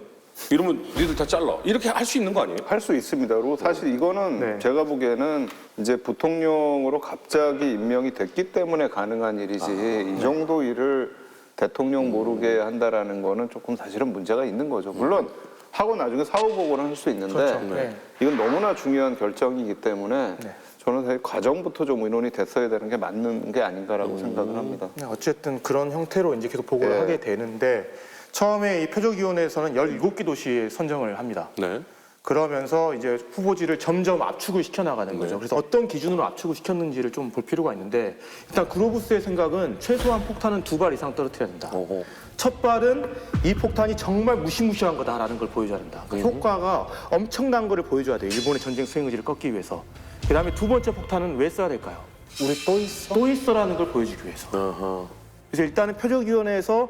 Speaker 1: 이러면 니들 다 잘라 이렇게 할 수 있는 거 아니에요?
Speaker 2: 할 수 있습니다. 그리고 사실 이거는
Speaker 3: 네.
Speaker 2: 제가 보기에는 이제 부통령으로 갑자기 임명이 됐기 때문에 가능한 일이지 이 정도 일을 대통령 모르게 한다라는 거는 조금 사실은 문제가 있는 거죠. 물론 하고 나중에 사후 보고는 할 수 있는데
Speaker 3: 그렇죠. 네.
Speaker 2: 이건 너무나 중요한 결정이기 때문에
Speaker 3: 네.
Speaker 2: 저는 사실 과정부터 좀 의논이 됐어야 되는 게 맞는 게 아닌가라고 생각을 합니다.
Speaker 3: 어쨌든 그런 형태로 이제 계속 보고를
Speaker 2: 네.
Speaker 3: 하게 되는데 처음에 이 표적위원회에서는 17개 도시 선정을 합니다.
Speaker 1: 네.
Speaker 3: 그러면서 이제 후보지를 점점 압축을 시켜나가는 거죠. 그래서 어떤 기준으로 압축을 시켰는지를 좀 볼 필요가 있는데 일단 그로브스의 생각은 최소한 폭탄은 2발 이상 떨어뜨려야 된다.
Speaker 1: 어허.
Speaker 3: 첫 발은 이 폭탄이 정말 무시무시한 거다라는 걸 보여줘야 된다. 그 효과가 엄청난 거를 보여줘야 돼요. 일본의 전쟁 수행 의지를 꺾기 위해서. 그 다음에 두 번째 폭탄은 왜 써야 될까요?
Speaker 5: 우리 또 있어?
Speaker 3: 또 있어라는 걸 보여주기 위해서.
Speaker 1: 어허.
Speaker 3: 그래서 일단은 표적위원회에서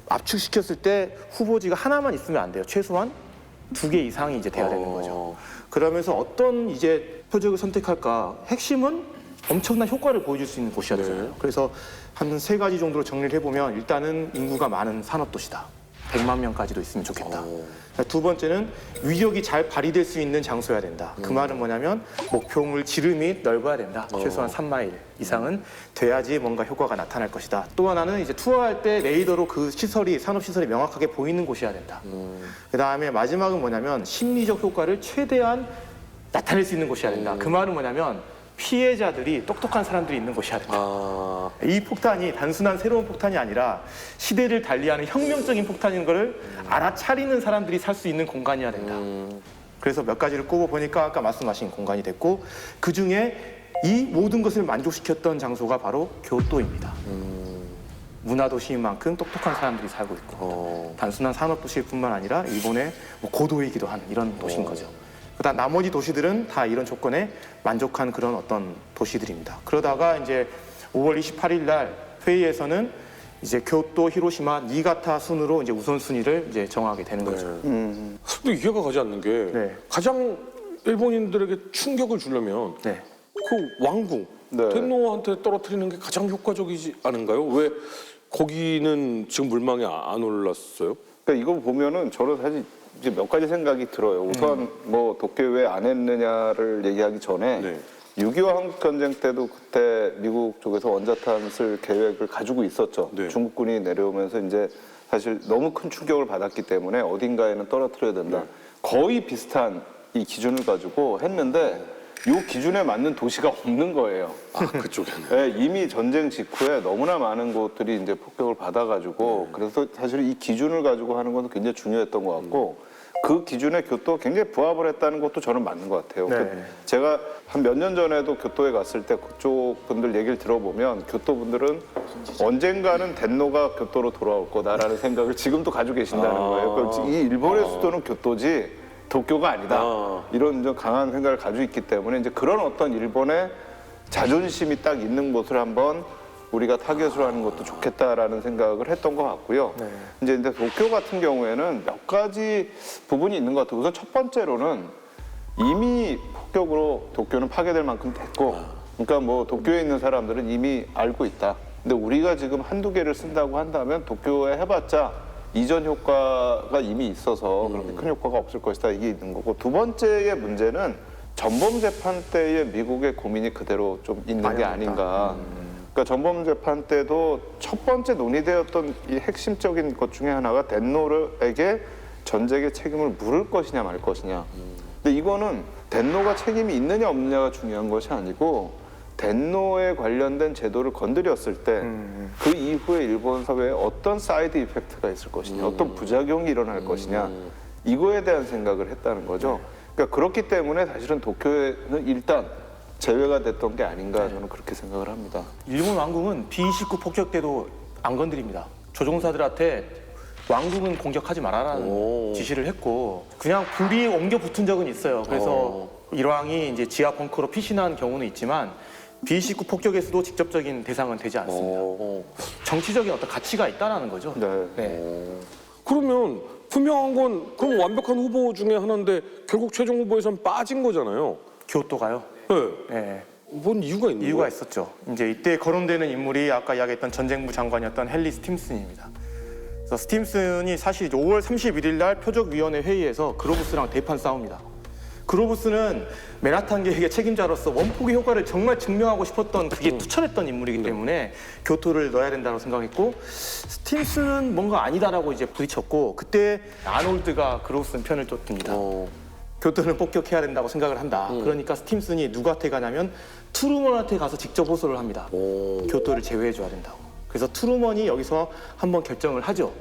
Speaker 3: 압축시켰을 때 후보지가 하나만 있으면 안 돼요. 최소한 2개 이상이 이제 돼야 되는 거죠. 그러면서 어떤 이제 표적을 선택할까? 핵심은 엄청난 효과를 보여줄 수 있는 곳이어야 되잖아요. 그래서 한 3가지 정도로 정리를 해보면 일단은 인구가 많은 산업도시다. 100만 명까지도 있으면 좋겠다. 두 번째는 위력이 잘 발휘될 수 있는 장소여야 된다. 그 말은 뭐냐면 목표물 지름이 넓어야 된다. 최소한 3마일 이상은 돼야지 뭔가 효과가 나타날 것이다. 또 하나는 이제 투어할 때 레이더로 그 시설이 산업시설이 명확하게 보이는 곳이어야 된다. 그 다음에 마지막은 뭐냐면 심리적 효과를 최대한 나타낼 수 있는 곳이어야 된다. 그 말은 뭐냐면 피해자들이 똑똑한 사람들이 있는 곳이어야 된다.
Speaker 1: 아.
Speaker 3: 이 폭탄이 단순한 새로운 폭탄이 아니라 시대를 달리하는 혁명적인 폭탄인 것을 알아차리는 사람들이 살 수 있는 공간이어야 된다. 그래서 몇 가지를 꼽아 보니까 아까 말씀하신 공간이 됐고 그 중에 이 모든 것을 만족시켰던 장소가 바로 교토입니다. 문화도시인 만큼 똑똑한 사람들이 살고 있고 단순한 산업도시일 뿐만 아니라 일본의 뭐 고도이기도 한 이런 도시인 거죠. 그다음 나머지 도시들은 다 이런 조건에 만족한 그런 어떤 도시들입니다. 그러다가 이제 5월 28일 날 회의에서는 이제 교토, 히로시마, 니가타 순으로 이제 우선순위를 이제 정하게 되는 거죠.
Speaker 1: 근데 이해가 가지 않는 게
Speaker 3: 네.
Speaker 1: 가장 일본인들에게 충격을 주려면
Speaker 3: 네.
Speaker 1: 그 왕궁
Speaker 2: 네.
Speaker 1: 텐노한테 떨어뜨리는 게 가장 효과적이지 않은가요? 왜 거기는 지금 물망에 안 올랐어요?
Speaker 2: 그러니까 이거 보면은 저는 사실 이제 몇 가지 생각이 들어요. 우선 뭐 도쿄 왜 안 했느냐를 얘기하기 전에
Speaker 1: 네.
Speaker 2: 6.25 한국전쟁 때도 그때 미국 쪽에서 원자탄 쓸 계획을 가지고 있었죠.
Speaker 1: 네.
Speaker 2: 중국군이 내려오면서 이제 사실 너무 큰 충격을 받았기 때문에 어딘가에는 떨어뜨려야 된다. 거의 비슷한 이 기준을 가지고 했는데 이 기준에 맞는 도시가 없는 거예요.
Speaker 1: 아 그쪽에는.
Speaker 2: 네, 이미 전쟁 직후에 너무나 많은 곳들이 이제 폭격을 받아가지고 그래서 사실 이 기준을 가지고 하는 건 굉장히 중요했던 것 같고 그 기준에 교토 굉장히 부합을 했다는 것도 저는 맞는 것 같아요.
Speaker 3: 네.
Speaker 2: 제가 한 몇 년 전에도 교토에 갔을 때 그쪽 분들 얘기를 들어보면 교토 분들은 언젠가는 덴노가 교토로 돌아올 거다라는 생각을 지금도 가지고 계신다는 거예요. 그러니까 이 일본의 수도는 교토지 도쿄가 아니다. 이런 좀 강한 생각을 가지고 있기 때문에 이제 그런 어떤 일본의 자존심이 딱 있는 곳을 한번 우리가 타겟으로 하는 것도 좋겠다라는 생각을 했던 것 같고요. 이제 도쿄 같은 경우에는 몇 가지 부분이 있는 것 같아요. 우선 첫 번째로는 이미 폭격으로 도쿄는 파괴될 만큼 됐고, 그러니까 뭐 도쿄에 있는 사람들은 이미 알고 있다. 근데 우리가 지금 한두 개를 쓴다고 한다면 도쿄에 해봤자 이전 효과가 이미 있어서 그렇게 큰 효과가 없을 것이다. 이게 있는 거고, 두 번째의 문제는 전범 재판 때의 미국의 고민이 그대로 좀 있는 게 아닌가. 그러니까 전범 재판 때도 첫 번째 논의되었던 이 핵심적인 것 중에 하나가 덴노에게 전쟁의 책임을 물을 것이냐 말 것이냐. 근데 이거는 덴노가 책임이 있느냐 없느냐가 중요한 것이 아니고 덴노에 관련된 제도를 건드렸을 때 그 이후에 일본 사회에 어떤 사이드 이펙트가 있을 것이냐, 어떤 부작용이 일어날 것이냐, 이거에 대한 생각을 했다는 거죠. 그러니까 그렇기 때문에 사실은 도쿄에는 일단 제외가 됐던 게 아닌가 저는 그렇게 생각을 합니다.
Speaker 3: 일본 왕궁은 B-29 폭격 때도 안 건드립니다. 조종사들한테 왕궁은 공격하지 말아라는 지시를 했고 그냥 불이 옮겨 붙은 적은 있어요. 그래서 일왕이 이제 지하 벙커로 피신한 경우는 있지만 B-29 폭격에서도 직접적인 대상은 되지 않습니다. 정치적인 어떤 가치가 있다는 거죠.
Speaker 2: 네.
Speaker 1: 그러면 분명한 건 그럼 완벽한 후보 중에 하나인데 결국 최종 후보에선 빠진 거잖아요.
Speaker 3: 교토가요.
Speaker 1: 네.
Speaker 3: 네.
Speaker 1: 뭔 이유가 있는
Speaker 3: 이유가
Speaker 1: 거예요?
Speaker 3: 있었죠. 이제 이때 거론되는 인물이 아까 이야기했던 전쟁부 장관이었던 헨리 스팀슨입니다. 그래서 스팀슨이 사실 5월 31일 날 표적위원회 회의에서 그로브스랑 대판 싸웁니다. 그로브스는 맨하탄 계획의 책임자로서 원폭의 효과를 정말 증명하고 싶었던 그게 투철했던 인물이기 때문에 교토를 넣어야 된다고 생각했고 스팀슨은 뭔가 아니다라고 이제 부딪혔고 그때 아놀드가 그로브스 편을 쫓습니다. 교토는 폭격해야 된다고 생각을 한다. 그러니까 스팀슨이 누구한테 가냐면 트루먼한테 가서 직접 호소를 합니다. 교토를 제외해줘야 된다고. 그래서 트루먼이 여기서 한번 결정을 하죠.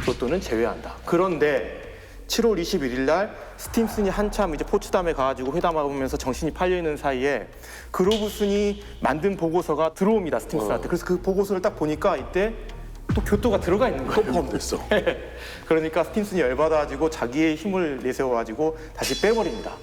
Speaker 3: 교토는 제외한다. 그런데 7월 21일 날 스팀슨이 한참 이제 포츠담에 가가지고 회담하면서 정신이 팔려있는 사이에 그로브슨이 만든 보고서가 들어옵니다. 스팀슨한테. 그래서 그 보고서를 딱 보니까 이때 또 교토가 들어가 있는 거예요.
Speaker 1: 또 포함됐어.
Speaker 3: 그러니까 스팀슨이 열받아가지고 자기의 힘을 내세워가지고 다시 빼버립니다.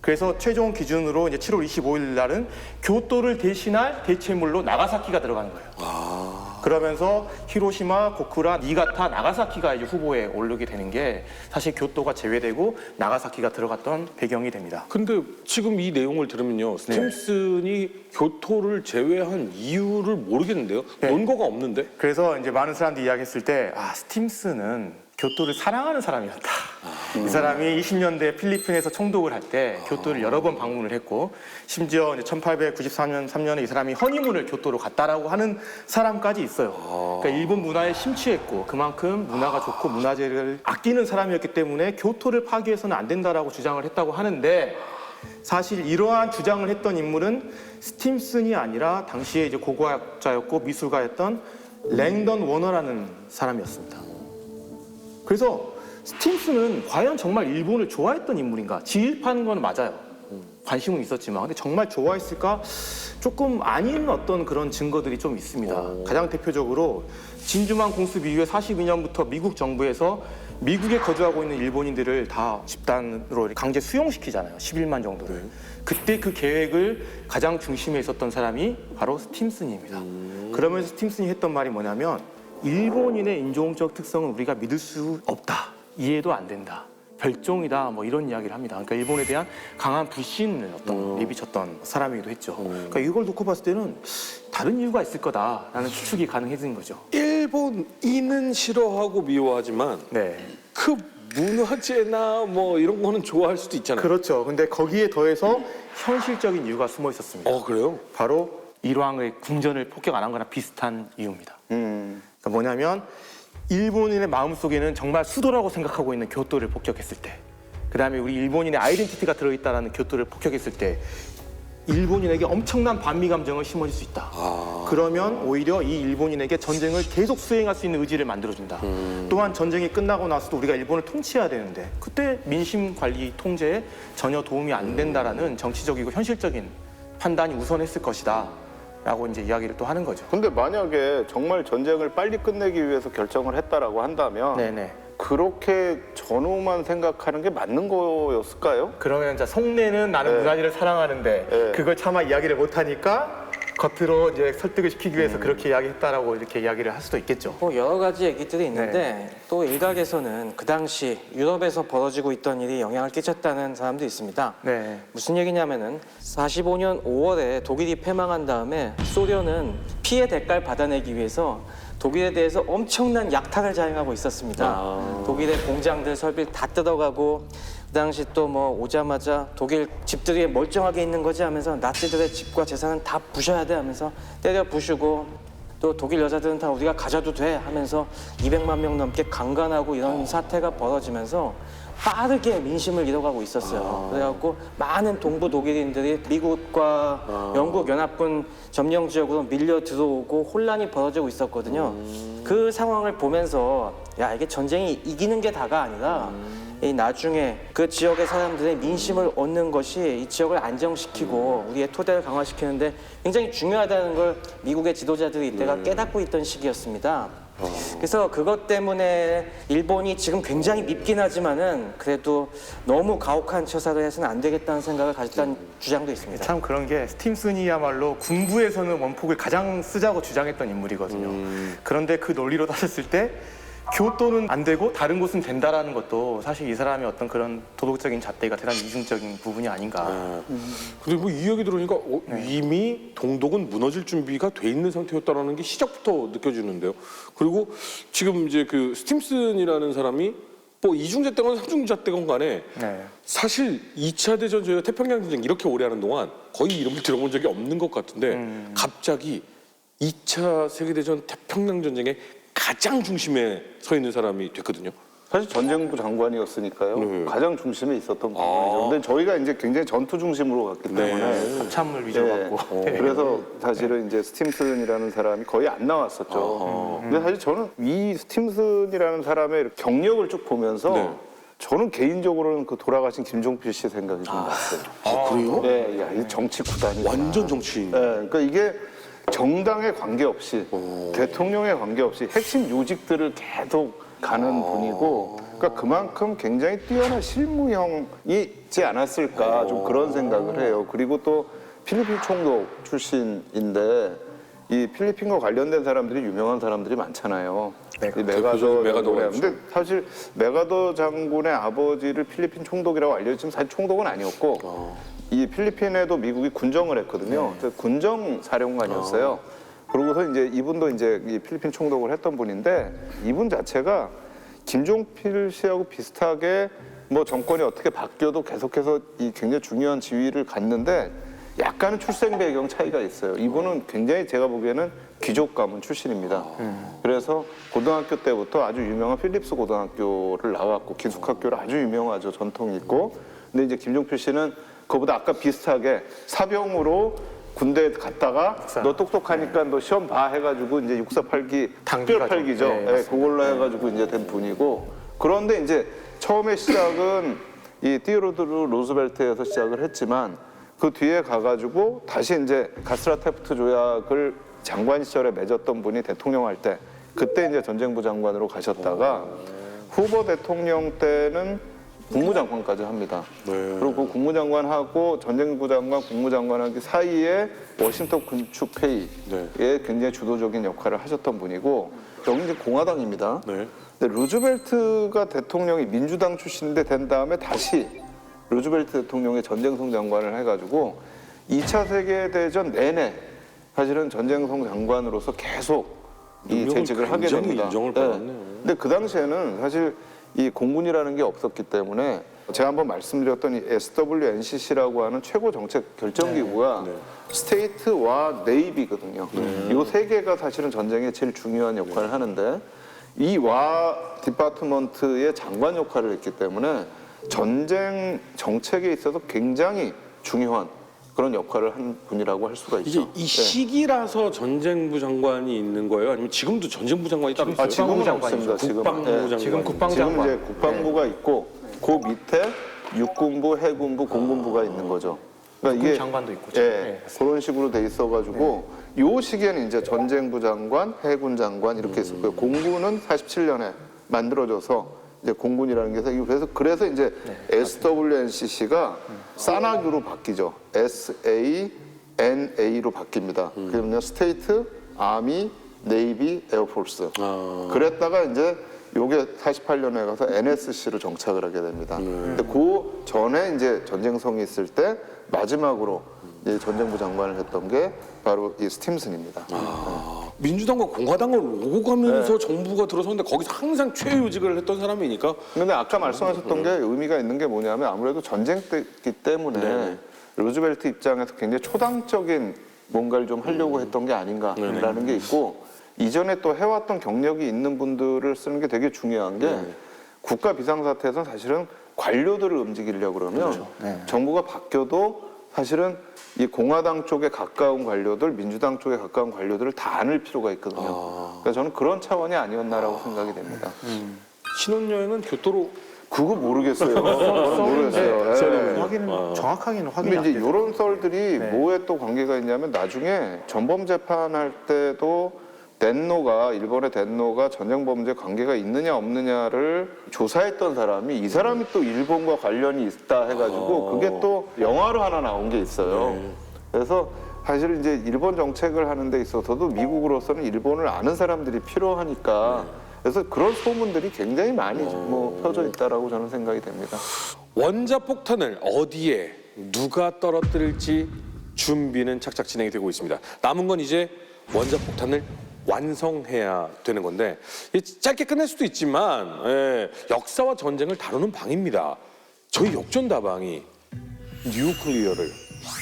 Speaker 3: 그래서 최종 기준으로 이제 7월 25일 날은 교토를 대신할 대체물로 나가사키가 들어가는 거예요. 그러면서 히로시마, 고쿠라, 니가타, 나가사키가 이제 후보에 오르게 되는 게 사실 교토가 제외되고 나가사키가 들어갔던 배경이 됩니다.
Speaker 1: 근데 지금 이 내용을 들으면요, 스팀슨이 교토를 제외한 이유를 모르겠는데요. 논거가 없는데.
Speaker 3: 그래서 이제 많은 사람들이 이야기했을 때, 스팀슨은 교토를 사랑하는 사람이었다. 이 사람이 20년대 필리핀에서 총독을 할 때 교토를 여러 번 방문을 했고, 심지어 이제 1893년에 이 사람이 허니문을 교토로 갔다라고 하는 사람까지 있어요. 그러니까 일본 문화에 심취했고, 그만큼 문화가 좋고 문화재를 아끼는 사람이었기 때문에 교토를 파괴해서는 안 된다라고 주장을 했다고 하는데, 사실 이러한 주장을 했던 인물은 스팀슨이 아니라 당시에 이제 고고학자였고 미술가였던 랭던 워너라는 사람이었습니다. 그래서 스팀슨은 과연 정말 일본을 좋아했던 인물인가? 지일파는 건 맞아요. 관심은 있었지만 근데 정말 좋아했을까? 조금 아닌 어떤 그런 증거들이 좀 있습니다. 가장 대표적으로 진주만 공습 이후에 42년부터 미국 정부에서 미국에 거주하고 있는 일본인들을 다 집단으로 강제 수용시키잖아요. 11만 정도를. 그때 그 계획을 가장 중심에 있었던 사람이 바로 스팀슨입니다. 그러면서 스팀슨이 했던 말이 뭐냐면 일본인의 인종적 특성은 우리가 믿을 수 없다. 이해도 안 된다. 별종이다. 뭐 이런 이야기를 합니다. 그러니까 일본에 대한 강한 불신을 내비쳤던 사람이기도 했죠. 그러니까 이걸 놓고 봤을 때는 다른 이유가 있을 거다라는 추측이 가능해진 거죠.
Speaker 1: 일본인은 싫어하고 미워하지만
Speaker 3: 네.
Speaker 1: 그 문화재나 뭐 이런 거는 좋아할 수도 있잖아요.
Speaker 3: 그렇죠. 근데 거기에 더해서 현실적인 이유가 숨어 있었습니다.
Speaker 1: 그래요?
Speaker 3: 바로 일왕의 궁전을 폭격 안 한 거나 비슷한 이유입니다. 그러니까 뭐냐면 일본인의 마음속에는 정말 수도라고 생각하고 있는 교토를 폭격했을 때, 그 다음에 우리 일본인의 아이덴티티가 들어있다는 교토를 폭격했을 때 일본인에게 엄청난 반미 감정을 심어줄 수 있다. 그러면 오히려 이 일본인에게 전쟁을 계속 수행할 수 있는 의지를 만들어준다. 또한 전쟁이 끝나고 나서도 우리가 일본을 통치해야 되는데 그때 민심 관리 통제에 전혀 도움이 안 된다라는 정치적이고 현실적인 판단이 우선했을 것이다 라고 이제 이야기를 또 하는 거죠.
Speaker 2: 근데 만약에 정말 전쟁을 빨리 끝내기 위해서 결정을 했다라고 한다면
Speaker 3: 네네.
Speaker 2: 그렇게 전후만 생각하는 게 맞는 거였을까요?
Speaker 3: 그러면 이제 속내는 나는 문화재를 사랑하는데
Speaker 2: 네.
Speaker 3: 그걸 차마 이야기를 못하니까 겉으로 이제 설득을 시키기 위해서 그렇게 이야기했다라고 이렇게 이야기를 할 수도 있겠죠.
Speaker 4: 뭐 여러 가지 얘기들이 있는데 또 일각에서는 그 당시 유럽에서 벌어지고 있던 일이 영향을 끼쳤다는 사람도 있습니다.
Speaker 3: 네.
Speaker 4: 무슨 얘기냐면은 45년 5월에 독일이 패망한 다음에 소련은 피해 대가를 받아내기 위해서 독일에 대해서 엄청난 약탈을 자행하고 있었습니다. 독일의 공장들 설비를 다 뜯어가고 그 당시 또 뭐 오자마자 독일 집들이 멀쩡하게 있는 거지 하면서 나치들의 집과 재산은 다 부셔야 돼 하면서 때려 부수고 또 독일 여자들은 다 우리가 가져도 돼 하면서 200만 명 넘게 강간하고 이런 사태가 벌어지면서 빠르게 민심을 잃어가고 있었어요. 그래갖고 많은 동부 독일인들이 미국과 영국 연합군 점령 지역으로 밀려 들어오고 혼란이 벌어지고 있었거든요. 그 상황을 보면서 야 이게 전쟁이 이기는 게 다가 아니라 이 나중에 그 지역의 사람들의 민심을 얻는 것이 이 지역을 안정시키고 우리의 토대를 강화시키는데 굉장히 중요하다는 걸 미국의 지도자들이 이때가 깨닫고 있던 시기였습니다. 그래서 그것 때문에 일본이 지금 굉장히 밉긴 하지만은 그래도 너무 가혹한 처사를 해서는 안 되겠다는 생각을 가졌다는 주장도 있습니다.
Speaker 3: 참 그런 게 스팀슨이야말로 군부에서는 원폭을 가장 쓰자고 주장했던 인물이거든요. 그런데 그 논리로 따졌을 때 교토는 안 되고 다른 곳은 된다라는 것도 사실 이 사람의 어떤 그런 도덕적인 잣대가 대단히 이중적인 부분이 아닌가.
Speaker 1: 근데 뭐 이 얘기 들으니까 이미 동독은 무너질 준비가 돼 있는 상태였다라는 게 시작부터 느껴지는데요. 그리고 지금 이제 그 스팀슨이라는 사람이 뭐 이중잣대건 삼중잣대건 간에
Speaker 3: 네.
Speaker 1: 사실 2차 대전 저희가 태평양 전쟁 이렇게 오래 하는 동안 거의 이름을 들어본 적이 없는 것 같은데 갑자기 2차 세계대전 태평양 전쟁의 가장 중심에 서 있는 사람이 됐거든요.
Speaker 2: 사실 전쟁부 장관이었으니까요. 가장 중심에 있었던 분이죠. 근데 저희가 이제 굉장히 전투 중심으로 갔기 때문에
Speaker 3: 합참을 위주로
Speaker 2: 네.
Speaker 3: 갖고.
Speaker 2: 그래서 사실은 이제 스팀슨이라는 사람이 거의 안 나왔었죠. 근데 사실 저는 이 스팀슨이라는 사람의 경력을 쭉 보면서
Speaker 1: 네.
Speaker 2: 저는 개인적으로는 그 돌아가신 김종필 씨 생각이 좀 났어요.
Speaker 1: 그래요?
Speaker 2: 네, 야, 이 정치 구단이
Speaker 1: 완전 정치인.
Speaker 2: 네, 그러니까 이게 정당에 관계없이 대통령에 관계없이 핵심 요직들을 계속 가는 분이고 그러니까 그만큼 굉장히 뛰어난 실무형이 있지 않았을까 좀 그런 생각을 해요. 그리고 또 필리핀 총독 출신인데 이 필리핀과 관련된 사람들이 유명한 사람들이 많잖아요. 이 메가더
Speaker 1: 메가더가
Speaker 2: 장군의 근데 사실 메가더 장군의 아버지를 필리핀 총독이라고 알려지면 사실 총독은 아니었고 이 필리핀에도 미국이 군정을 했거든요. 그래서 군정 사령관이었어요. 그러고서 이제 이분도 이제 이 필리핀 총독을 했던 분인데 이분 자체가 김종필 씨하고 비슷하게 뭐 정권이 어떻게 바뀌어도 계속해서 이 굉장히 중요한 지위를 갖는데 약간은 출생 배경 차이가 있어요. 이분은 굉장히 제가 보기에는 귀족 가문 출신입니다. 그래서 고등학교 때부터 아주 유명한 필립스 고등학교를 나왔고 기숙학교를 아주 유명하죠. 전통이 있고. 근데 이제 김종필 씨는 그보다 아까 비슷하게 사병으로 군대에 갔다가 너 똑똑하니까 너 시험 봐 해가지고 이제 648기 특별 8기죠. 네, 그걸로 해가지고 이제 된 분이고 그런데 이제 처음에 시작은 이 티오도르 루즈벨트에서 시작을 했지만 그 뒤에 가가지고 다시 이제 가스라 테프트 조약을 장관 시절에 맺었던 분이 대통령 할 때 그때 이제 전쟁부 장관으로 가셨다가 후보 대통령 때는 국무장관까지 합니다. 그리고 그 국무장관하고 전쟁부 장관, 국무장관하기 사이에 워싱턴 군축회의에 굉장히 주도적인 역할을 하셨던 분이고 여기 이제 공화당입니다. 근데 루즈벨트가 대통령이 민주당 출신인데 된 다음에 다시 루즈벨트 대통령의 전쟁성 장관을 해가지고 2차 세계대전 내내 사실은 전쟁성 장관으로서 계속 이 재직을 하게 됩니다.
Speaker 1: 인정을 받았네요.
Speaker 2: 근데 그 당시에는 사실 이 공군이라는 게 없었기 때문에 제가 한번 말씀드렸던 이 SWNCC라고 하는 최고 정책 결정기구가 스테이트와 네이비거든요. 이 세 개가 사실은 전쟁에 제일 중요한 역할을 하는데 이 와 디파트먼트의 장관 역할을 했기 때문에 전쟁 정책에 있어서 굉장히 중요한 그런 역할을 한 분이라고 할 수가
Speaker 1: 이게
Speaker 2: 있죠.
Speaker 1: 이 시기라서 전쟁부 장관이 있는 거예요? 아니면 지금도 전쟁부 장관이 따로 있어요?
Speaker 2: 지금은 없습니다.
Speaker 1: 국방부 장관.
Speaker 3: 지금 국방장관.
Speaker 2: 지금 이제 국방부가 있고 그 밑에 육군부, 해군부, 공군부가 있는 거죠. 그러니까 이게
Speaker 3: 장관도 있고.
Speaker 2: 예, 그런 식으로 돼 있어가지고 요 시기에는 이제 전쟁부 장관, 해군 장관 이렇게 있었고요. 공군은 47년에 만들어져서 이제 공군이라는 게 생기고 그래서 이제 SWNCC가 사나규로 바뀌죠. SANA로 바뀝니다. 그러면 스테이트, 아미, 네이비, 에어포스. 그랬다가 이제 요게 48년에 가서 NSC로 정착을 하게 됩니다. 근데 그 전에 이제 전쟁성이 있을 때 마지막으로 이제 전쟁부 장관을 했던 게 바로 이 스팀슨입니다.
Speaker 1: 민주당과 공화당을 오고 가면서 정부가 들어섰는데 거기서 항상 최요직을 했던 사람이니까
Speaker 2: 근데 아까 말씀하셨던 게 의미가 있는 게 뭐냐면 아무래도 전쟁 때이기 때문에 루즈벨트 입장에서 굉장히 초당적인 뭔가를 좀 하려고 했던 게 아닌가라는 게 있고 이전에 또 해왔던 경력이 있는 분들을 쓰는 게 되게 중요한 게 국가 비상사태에서 사실은 관료들을 움직이려고 그러면 정부가 바뀌어도 사실은 이 공화당 쪽에 가까운 관료들, 민주당 쪽에 가까운 관료들을 다 안을 필요가 있거든요. 그러니까 저는 그런 차원이 아니었나라고 생각이 됩니다.
Speaker 1: 신혼여행은 교토로
Speaker 2: 그거 모르겠어요. 모르겠어요. 예.
Speaker 3: 확인은 정확하게는 확인이
Speaker 2: 근데
Speaker 3: 안
Speaker 2: 이제
Speaker 3: 돼서.
Speaker 2: 이런 썰들이
Speaker 3: 네.
Speaker 2: 뭐에 또 관계가 있냐면 나중에 전범 재판할 때도 덴노가 일본의 덴노가 전쟁 범죄 관계가 있느냐 없느냐를 조사했던 사람이 이 사람이 또 일본과 관련이 있다 해가지고 그게 또 영화로 하나 나온 게 있어요. 그래서 사실 이제 일본 정책을 하는 데 있어서도 미국으로서는 일본을 아는 사람들이 필요하니까 그래서 그런 소문들이 굉장히 많이 뭐 펴져 있다라고 저는 생각이 됩니다.
Speaker 1: 원자폭탄을 어디에 누가 떨어뜨릴지 준비는 착착 진행이 되고 있습니다. 남은 건 이제 원자폭탄을 완성해야 되는 건데 짧게 끝낼 수도 있지만 역사와 전쟁을 다루는 방입니다. 저희 역전다방이 뉴클리어를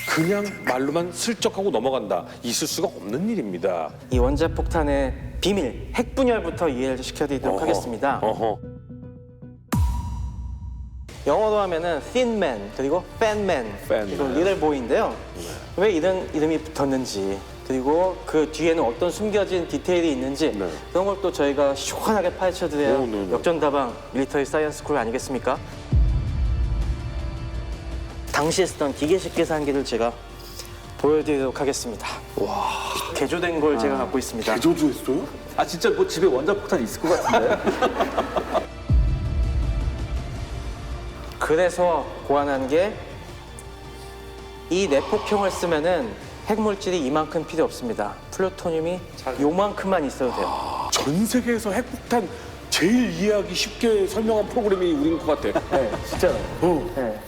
Speaker 1: 그냥 말로만 슬쩍하고 넘어간다. 있을 수가 없는 일입니다.
Speaker 4: 이 원자폭탄의 비밀, 핵분열부터 이해를 시켜드리도록 하겠습니다. 영어로 하면은 thin man 그리고 fat man
Speaker 1: Fat
Speaker 4: 그리고
Speaker 1: man.
Speaker 4: little boy인데요. 왜 이런 이름이 붙었는지 그리고 그 뒤에는 어떤 숨겨진 디테일이 있는지
Speaker 1: 네.
Speaker 4: 그런 걸 또 저희가 시원하게 파헤쳐드려야
Speaker 1: 오, 네, 네.
Speaker 4: 역전다방 밀리터리 사이언스 스쿨 아니겠습니까? 당시에 쓰던 기계식 계산기를 제가 보여드리도록 하겠습니다. 와, 개조된 걸 제가 갖고 있습니다.
Speaker 1: 개조조했어요?
Speaker 5: 아 진짜 뭐 집에 원자폭탄 있을 것 같은데.
Speaker 4: 그래서 고안한 게 이 내폭형을 쓰면은 핵물질이 이만큼 필요 없습니다. 플루토늄이 요만큼만 있어도 돼요.
Speaker 1: 전 세계에서 핵폭탄 제일 이해하기 쉽게 설명한 프로그램이 우린 것 같아.
Speaker 5: 네, 진짜.
Speaker 1: 어.
Speaker 5: 네.